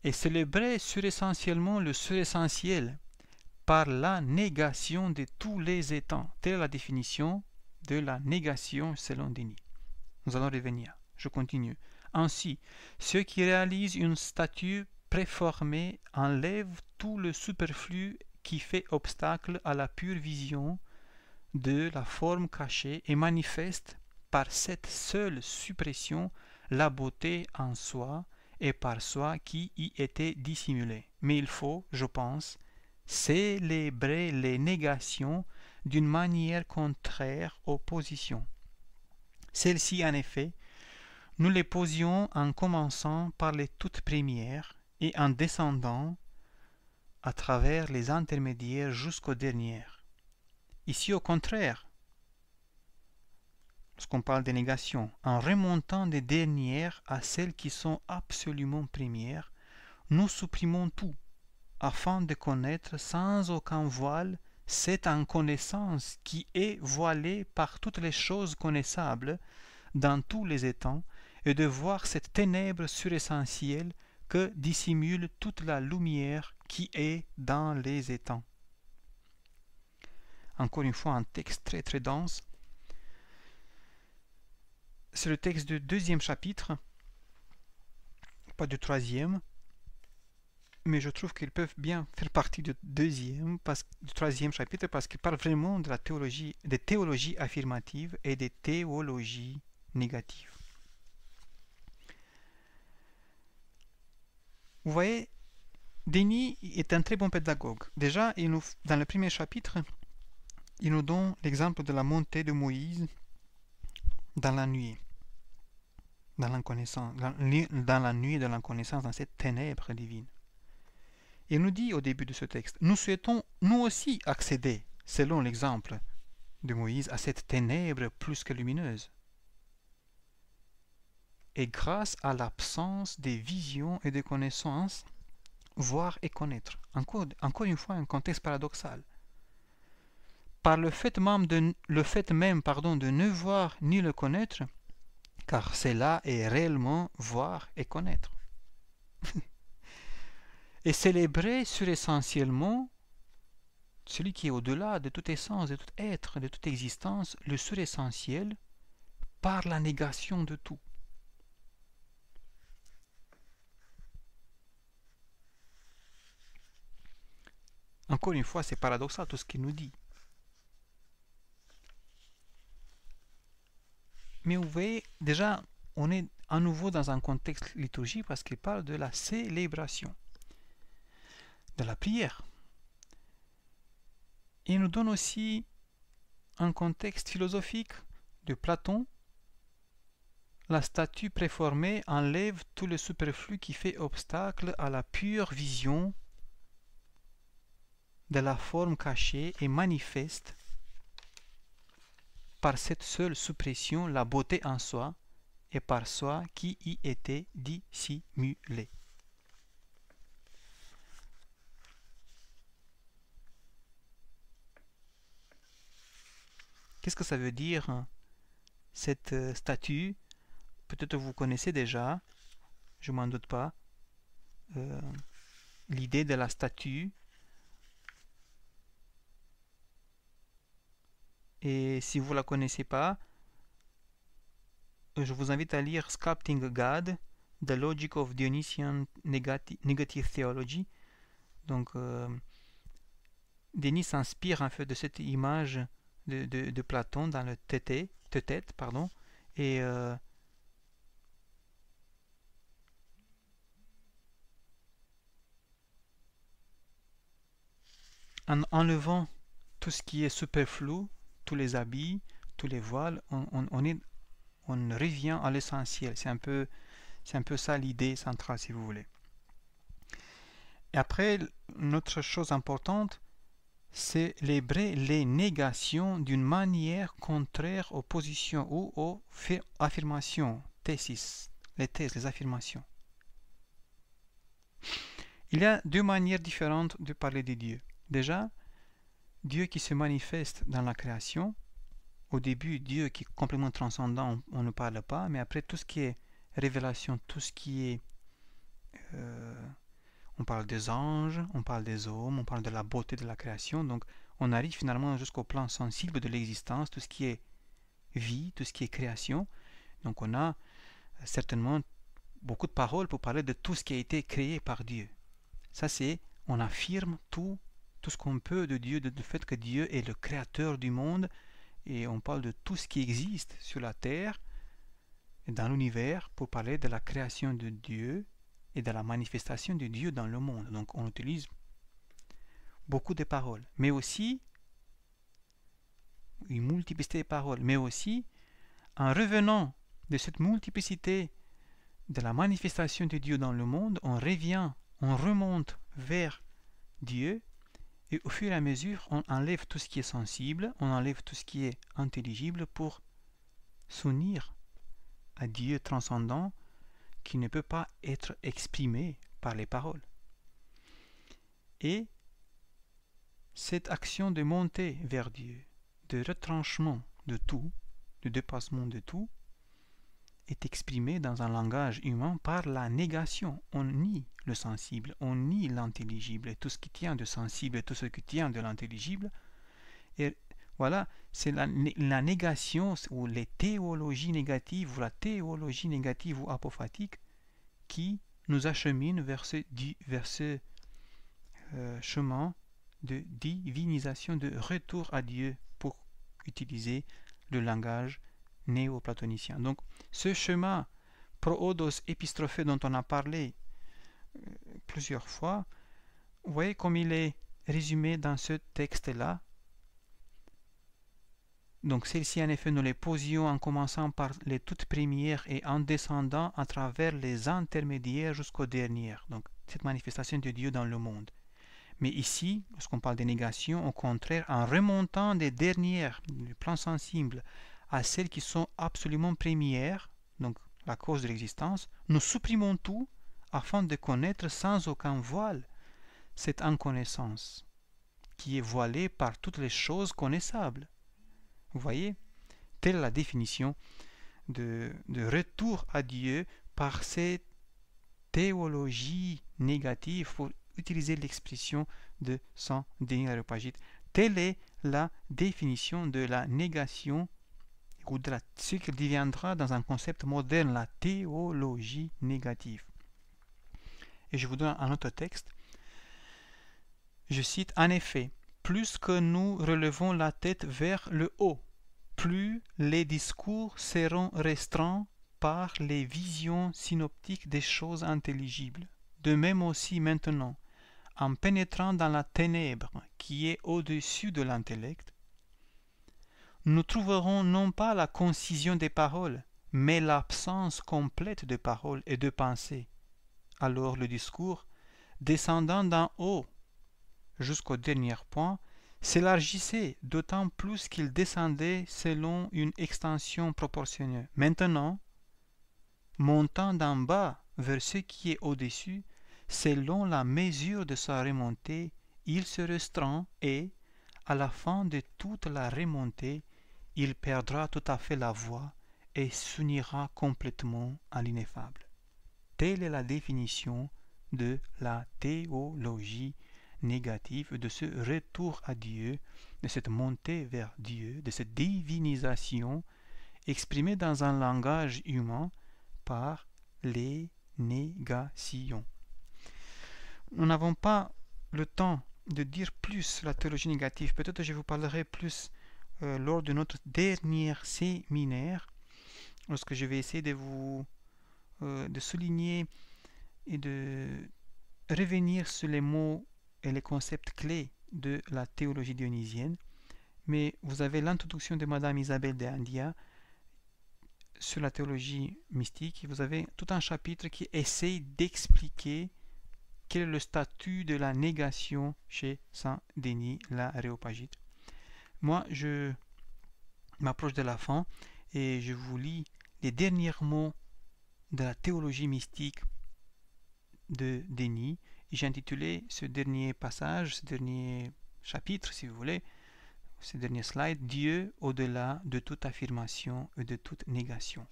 A: Et célébrer suressentiellement le suressentiel par la négation de tous les états. Telle est la définition de la négation selon Denis. Nous allons revenir. Je continue. Ainsi, ceux qui réalisent une statue préformée enlèvent tout le superflu qui fait obstacle à la pure vision de la forme cachée et manifeste par cette seule suppression la beauté en soi et par soi qui y était dissimulée. Mais il faut, je pense, célébrer les négations d'une manière contraire aux positions. Celles-ci, en effet, nous les posions en commençant par les toutes premières et en descendant à travers les intermédiaires jusqu'aux dernières. Ici, au contraire, lorsqu'on parle des négations, en remontant des dernières à celles qui sont absolument premières, nous supprimons tout, afin de connaître sans aucun voile cette inconnaissance qui est voilée par toutes les choses connaissables dans tous les états, et de voir cette ténèbre suressentielle que dissimule toute la lumière qui est dans les états. Encore une fois, un texte très très dense. C'est le texte du 2e chapitre, pas du 3e, mais je trouve qu'ils peuvent bien faire partie du 3e chapitre parce qu'ils parlent vraiment de la théologie, des théologies affirmatives et des théologies négatives. Vous voyez, Denis est un très bon pédagogue. Déjà, dans le 1er chapitre, il nous donne l'exemple de la montée de Moïse dans la nuit, dans la nuit de l'inconnaissance, dans cette ténèbre divine. Il nous dit au début de ce texte, nous souhaitons nous aussi accéder, selon l'exemple de Moïse, à cette ténèbre plus que lumineuse. Et grâce à l'absence des visions et des connaissances, voir et connaître. Encore une fois, un contexte paradoxal. Par le fait même de ne voir ni le connaître, car cela est réellement voir et connaître. et célébrer suressentiellement celui qui est au-delà de toute essence, de tout être, de toute existence, le suressentiel, par la négation de tout. Encore une fois, c'est paradoxal tout ce qu'il nous dit. Mais vous voyez, déjà, on est à nouveau dans un contexte liturgique parce qu'il parle de la célébration, de la prière. Il nous donne aussi un contexte philosophique de Platon. La statue préformée enlève tout le superflu qui fait obstacle à la pure vision de la forme cachée et manifeste par cette seule suppression la beauté en soi et par soi qui y était dissimulée. Qu'est-ce que ça veut dire, cette statue? Peut-être vous connaissez déjà, je m'en doute pas, l'idée de la statue. Et si vous ne la connaissez pas, je vous invite à lire Sculpting God, The Logic of Dionysian Negative Theology. Donc, Denis s'inspire en fait de cette image de Platon dans le Thétète, pardon, et en enlevant tout ce qui est superflu, tous les habits, tous les voiles, on revient à l'essentiel. C'est un peu ça l'idée centrale, si vous voulez. Et après, une autre chose importante, c'est célébrer les négations d'une manière contraire aux positions ou aux affirmations, thesis, les thèses, les affirmations. Il y a deux manières différentes de parler de Dieu. Déjà, Dieu qui se manifeste dans la création. Au début, Dieu qui est complètement transcendant, on ne parle pas, mais après tout ce qui est révélation, tout ce qui est... on parle des anges, on parle des hommes, on parle de la beauté de la création, donc on arrive finalement jusqu'au plan sensible de l'existence, tout ce qui est vie, tout ce qui est création. Donc on a certainement beaucoup de paroles pour parler de tout ce qui a été créé par Dieu. Ça c'est, on affirme tout ce qu'on peut de Dieu, du fait que Dieu est le créateur du monde, et on parle de tout ce qui existe sur la terre et dans l'univers pour parler de la création de Dieu et de la manifestation de Dieu dans le monde. Donc on utilise beaucoup de paroles, mais aussi une multiplicité de paroles, mais aussi en revenant de cette multiplicité de la manifestation de Dieu dans le monde, on revient, on remonte vers Dieu. Et au fur et à mesure, on enlève tout ce qui est sensible, on enlève tout ce qui est intelligible pour s'unir à Dieu transcendant qui ne peut pas être exprimé par les paroles. Et cette action de montée vers Dieu, de retranchement de tout, de dépassement de tout, est exprimée dans un langage humain par la négation. On nie le sensible, on nie l'intelligible, et tout ce qui tient de sensible et tout ce qui tient de l'intelligible. Et voilà, c'est la négation ou les théologies négatives ou la théologie négative ou apophatique qui nous achemine vers ce chemin de divinisation, de retour à Dieu, pour utiliser le langage néo-platonicien. Donc ce chemin pro-odos épistrophé dont on a parlé plusieurs fois, vous voyez comme il est résumé dans ce texte-là. Donc celles-ci, en effet, nous les posions en commençant par les toutes premières et en descendant à travers les intermédiaires jusqu'aux dernières. Donc cette manifestation de Dieu dans le monde. Mais ici, lorsqu'on parle des négations, au contraire, en remontant des dernières, du plan sensible, à celles qui sont absolument premières, donc la cause de l'existence, nous supprimons tout afin de connaître sans aucun voile cette inconnaissance qui est voilée par toutes les choses connaissables. Vous voyez, telle est la définition de retour à Dieu par cette théologie négative pour utiliser l'expression de Saint Denis l'Aréopagite. Telle est la définition de la négation ou de ce qui deviendra dans un concept moderne la théologie négative. Et je vous donne un autre texte. Je cite, en effet, plus que nous relevons la tête vers le haut, plus les discours seront restreints par les visions synoptiques des choses intelligibles. De même aussi maintenant, en pénétrant dans la ténèbre qui est au-dessus de l'intellect, nous trouverons non pas la concision des paroles, mais l'absence complète de paroles et de pensées. Alors le discours, descendant d'en haut jusqu'au dernier point, s'élargissait d'autant plus qu'il descendait selon une extension proportionnelle. Maintenant, montant d'en bas vers ce qui est au-dessus, selon la mesure de sa remontée, il se restreint et, à la fin de toute la remontée, il perdra tout à fait la voie et s'unira complètement à l'ineffable. Telle est la définition de la théologie négative, de ce retour à Dieu, de cette montée vers Dieu, de cette divinisation exprimée dans un langage humain par les négations. Nous n'avons pas le temps de dire plus la théologie négative. Peut-être que je vous parlerai plus lors de notre dernier séminaire, lorsque je vais essayer de souligner et de revenir sur les mots et les concepts clés de la théologie dionysienne. Mais vous avez l'introduction de Madame Isabelle de Andia sur la théologie mystique. Vous avez tout un chapitre qui essaye d'expliquer quel est le statut de la négation chez Saint Denis l'Aréopagite. Moi, je m'approche de la fin et je vous lis les derniers mots de la théologie mystique de Denis. Et j'ai intitulé ce dernier passage, ce dernier chapitre, si vous voulez, ce dernier slide, Dieu au-delà de toute affirmation et de toute négation.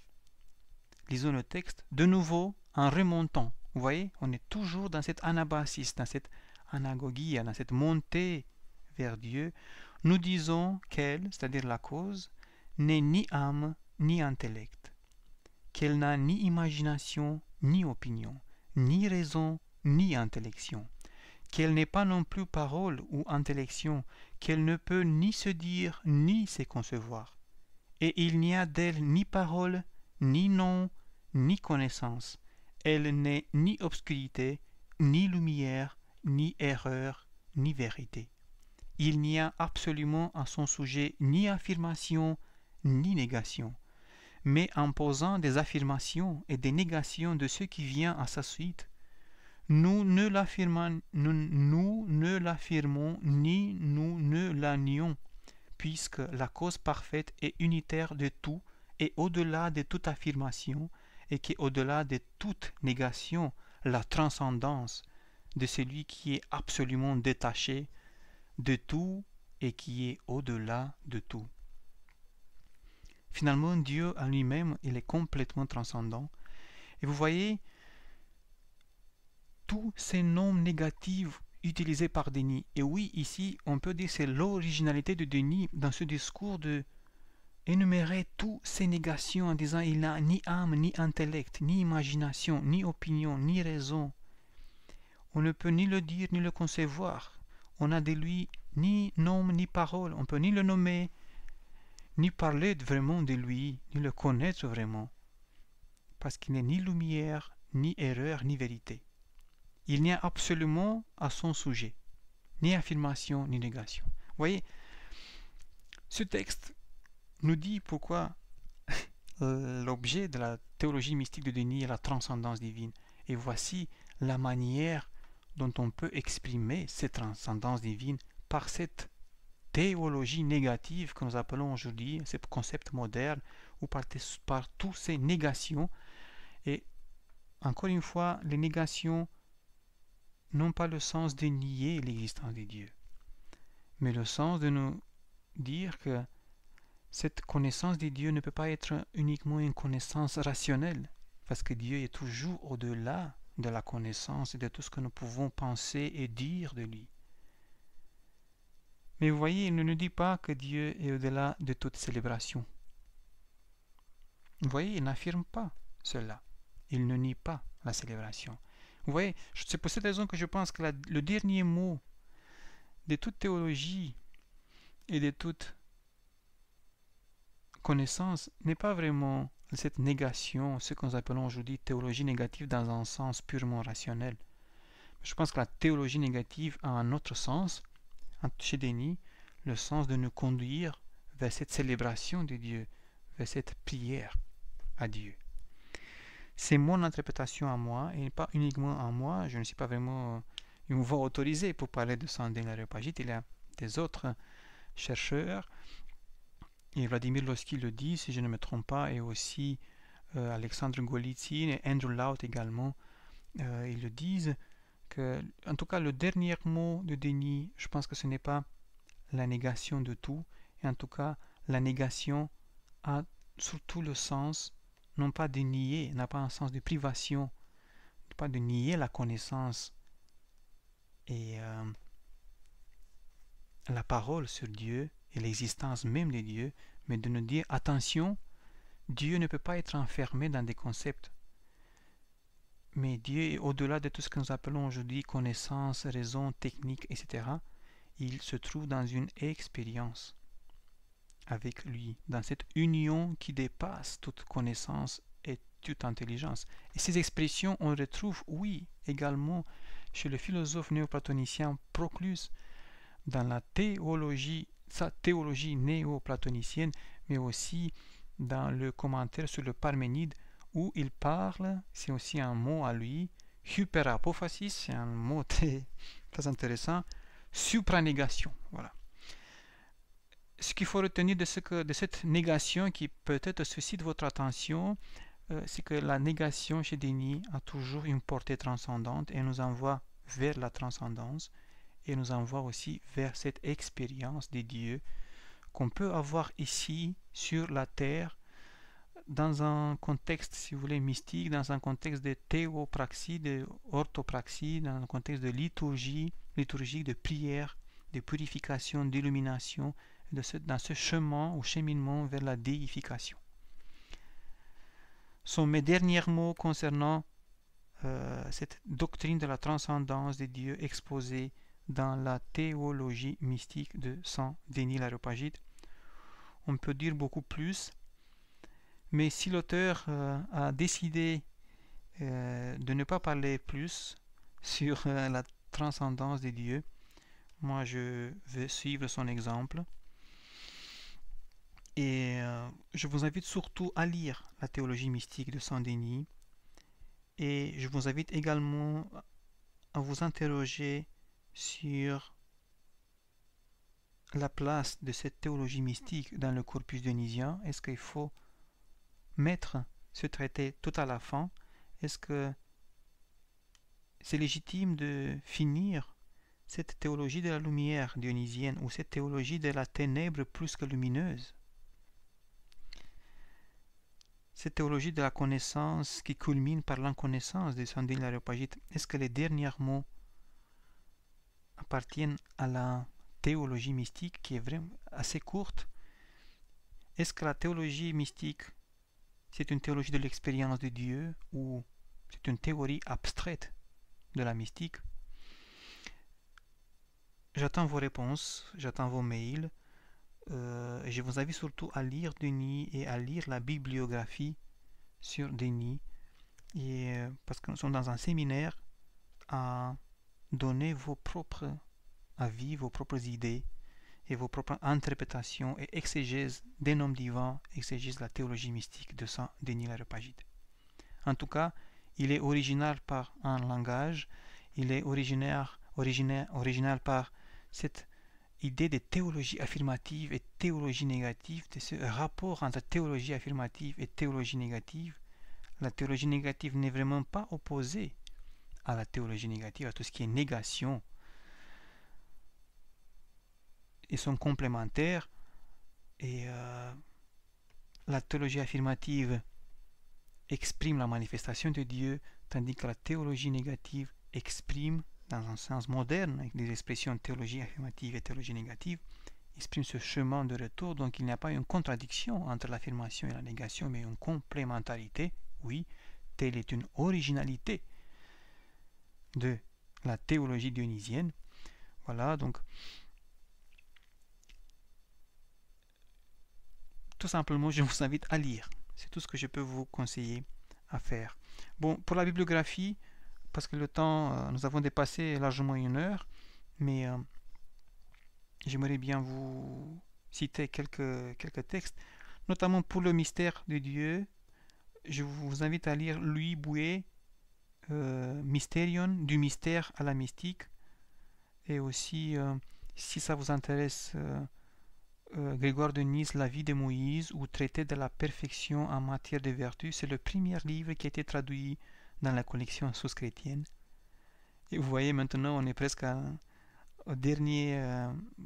A: Lisons le texte de nouveau en remontant. Vous voyez, on est toujours dans cette anabasis, dans cette anagogia, dans cette montée vers Dieu. Nous disons qu'elle, c'est-à-dire la cause, n'est ni âme ni intellect, qu'elle n'a ni imagination ni opinion, ni raison ni intellection, qu'elle n'est pas non plus parole ou intellection, qu'elle ne peut ni se dire ni se concevoir, et il n'y a d'elle ni parole, ni nom, ni connaissance. Elle n'est ni obscurité, ni lumière, ni erreur, ni vérité. Il n'y a absolument à son sujet ni affirmation, ni négation. Mais en posant des affirmations et des négations de ce qui vient à sa suite, nous ne l'affirmons ni nous ne la nions, puisque la cause parfaite et unitaire de tout est au-delà de toute affirmation et qui est au-delà de toute négation, la transcendance de celui qui est absolument détaché de tout et qui est au-delà de tout. Finalement, Dieu en lui-même, il est complètement transcendant. Et vous voyez, tous ces noms négatifs utilisés par Denis. Et oui, ici, on peut dire que c'est l'originalité de Denis dans ce discours de énumérer toutes ces négations en disant il n'a ni âme, ni intellect, ni imagination, ni opinion, ni raison. On ne peut ni le dire, ni le concevoir. On n'a de lui ni nom, ni parole. On ne peut ni le nommer, ni parler vraiment de lui, ni le connaître vraiment. Parce qu'il n'est ni lumière, ni erreur, ni vérité. Il n'y a absolument à son sujet, ni affirmation, ni négation. Vous voyez, ce texte nous dit pourquoi l'objet de la théologie mystique de Denis est la transcendance divine. Et voici la manière dont on peut exprimer cette transcendance divine par cette théologie négative que nous appelons aujourd'hui, ce concept moderne, ou par toutes ces négations. Et encore une fois, les négations n'ont pas le sens de nier l'existence de Dieu, mais le sens de nous dire que cette connaissance de Dieu ne peut pas être uniquement une connaissance rationnelle, parce que Dieu est toujours au-delà de la connaissance et de tout ce que nous pouvons penser et dire de lui. Mais vous voyez, il ne nous dit pas que Dieu est au-delà de toute célébration. Vous voyez, il n'affirme pas cela. Il ne nie pas la célébration. Vous voyez, c'est pour cette raison que je pense que le dernier mot de toute théologie et de toute connaissance n'est pas vraiment cette négation, ce que nous appelons aujourd'hui théologie négative dans un sens purement rationnel. Je pense que la théologie négative a un autre sens, chez Denis, le sens de nous conduire vers cette célébration de Dieu, vers cette prière à Dieu. C'est mon interprétation à moi, et pas uniquement à moi. Je ne suis pas vraiment une voix autorisée pour parler de Saint Denis l'Aréopagite. Il y a des autres chercheurs, et Vladimir Lossky le dit, si je ne me trompe pas, et aussi Alexandre Golitsyn et Andrew Laut également, ils le disent, que, en tout cas, le dernier mot de Denis, je pense que ce n'est pas la négation de tout, et en tout cas, la négation a surtout le sens, non pas de nier, n'a pas un sens de privation, pas de nier la connaissance et la parole sur Dieu et l'existence même de Dieu, mais de nous dire, attention, Dieu ne peut pas être enfermé dans des concepts. Mais Dieu est au-delà de tout ce que nous appelons aujourd'hui connaissance, raison, technique, etc. Il se trouve dans une expérience avec lui, dans cette union qui dépasse toute connaissance et toute intelligence. Et ces expressions, on les retrouve, oui, également chez le philosophe néoplatonicien Proclus, dans la théologie, sa théologie néoplatonicienne, mais aussi dans le commentaire sur le Parménide, où il parle, c'est aussi un mot à lui, hyperapophasis, c'est un mot très intéressant, supranégation. Voilà. Ce qu'il faut retenir de cette négation qui peut-être suscite votre attention, c'est que la négation chez Denis a toujours une portée transcendante et nous envoie vers la transcendance et nous envoie aussi vers cette expérience des dieux qu'on peut avoir ici sur la terre dans un contexte, si vous voulez, mystique, dans un contexte de théopraxie, de orthopraxie, dans un contexte de liturgie, de prière, de purification, d'illumination, dans ce chemin ou cheminement vers la déification. Sont mes derniers mots concernant cette doctrine de la transcendance des dieux exposée dans la théologie mystique de Saint Denis l'Aréopagite. On peut dire beaucoup plus, mais si l'auteur a décidé de ne pas parler plus sur la transcendance des dieux, moi je vais suivre son exemple. Et je vous invite surtout à lire la théologie mystique de Saint Denis. Et je vous invite également à vous interroger sur la place de cette théologie mystique dans le corpus dionysien. Est-ce qu'il faut mettre ce traité tout à la fin? Est-ce que c'est légitime de finir cette théologie de la lumière dionysienne ou cette théologie de la ténèbre plus que lumineuse? Cette théologie de la connaissance qui culmine par l'inconnaissance de Saint Denis l'Aréopagite, est-ce que les derniers mots appartiennent à la théologie mystique qui est vraiment assez courte? Est-ce que la théologie mystique, c'est une théologie de l'expérience de Dieu ou c'est une théorie abstraite de la mystique? J'attends vos réponses, j'attends vos mails. Je vous invite surtout à lire Denis et à lire la bibliographie sur Denis, parce que nous sommes dans un séminaire à donner vos propres avis, vos propres idées et vos propres interprétations et exégèse des noms divins, exégèse la théologie mystique de Saint Denis l'Aréopagite. En tout cas, il est original par un langage, il est original par cette idée de théologie affirmative et théologie négative, de ce rapport entre théologie affirmative et théologie négative. La théologie négative n'est vraiment pas opposée à la théologie négative, à tout ce qui est négation. Ils sont complémentaires et la théologie affirmative exprime la manifestation de Dieu, tandis que la théologie négative exprime, dans un sens moderne, avec des expressions théologie affirmative et théologie négative, exprime ce chemin de retour. Donc il n'y a pas une contradiction entre l'affirmation et la négation, mais une complémentarité. Oui, telle est une originalité de la théologie dionysienne. Voilà, donc tout simplement, je vous invite à lire. C'est tout ce que je peux vous conseiller à faire. Bon, pour la bibliographie, parce que le temps, nous avons dépassé largement 1 heure, mais j'aimerais bien vous citer quelques textes, notamment pour le mystère de Dieu. Je vous invite à lire Louis Bouet, Mysterion, du mystère à la mystique, et aussi, si ça vous intéresse, Grégoire de Nice, La vie de Moïse, ou Traité de la perfection en matière de vertu. C'est le premier livre qui a été traduit dans la collection Sources chrétiennes. Et vous voyez, maintenant, on est presque au dernier,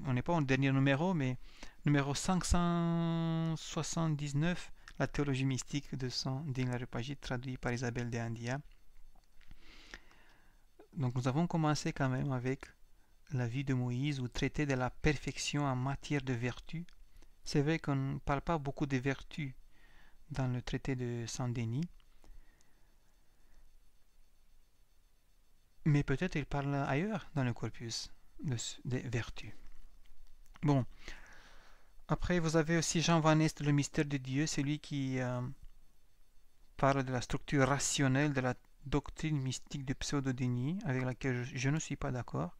A: on n'est pas au dernier numéro, mais numéro 579, La théologie mystique de Saint Denis l'Aréopagite, traduit par Isabelle de Andia. Donc nous avons commencé quand même avec La vie de Moïse, ou Traité de la perfection en matière de vertu. C'est vrai qu'on ne parle pas beaucoup de vertus dans le traité de Saint-Denis, mais peut-être il parle ailleurs dans le corpus des vertus. Bon, après vous avez aussi Jean Van Est, Le mystère de Dieu, c'est lui qui parle de la structure rationnelle de la doctrine mystique de Pseudo-Denis, avec laquelle je ne suis pas d'accord.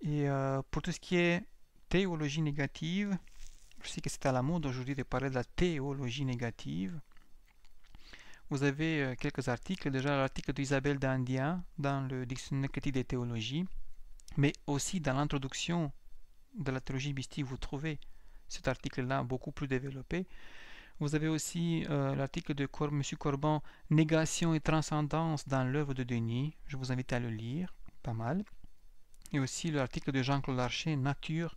A: Et pour tout ce qui est théologie négative, je sais que c'est à la mode aujourd'hui de parler de la théologie négative. Vous avez quelques articles, déjà l'article d'Isabelle d'Andia dans le dictionnaire critique des théologies, mais aussi dans l'introduction de la théologie mystique, vous trouvez cet article-là beaucoup plus développé. Vous avez aussi l'article de M. Corban, Négation et transcendance dans l'œuvre de Denis. Je vous invite à le lire, pas mal. Et aussi l'article de Jean-Claude Larcher, Nature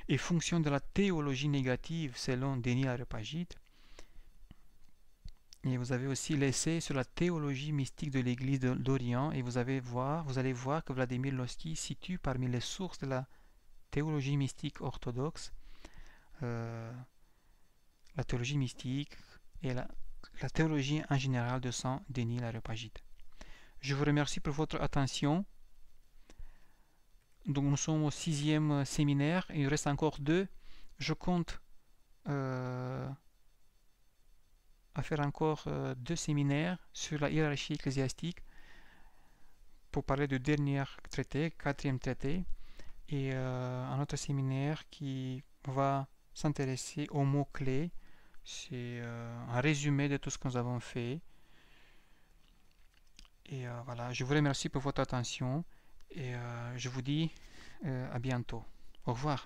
A: et fonction de la théologie négative selon Denis l'Aréopagite. Et vous avez aussi l'essai sur la théologie mystique de l'Église d'Orient, et vous allez voir que Vladimir Lossky situe parmi les sources de la théologie mystique orthodoxe la théologie mystique et la théologie en général de Saint Denis l'Aréopagite. Je vous remercie pour votre attention. Donc nous sommes au 6e séminaire, il reste encore 2. Je compte à faire encore 2 séminaires sur la hiérarchie ecclésiastique pour parler du dernier traité, 4e traité, et un autre séminaire qui va s'intéresser aux mots-clés. C'est un résumé de tout ce que nous avons fait. Et voilà, je vous remercie pour votre attention et je vous dis à bientôt. Au revoir.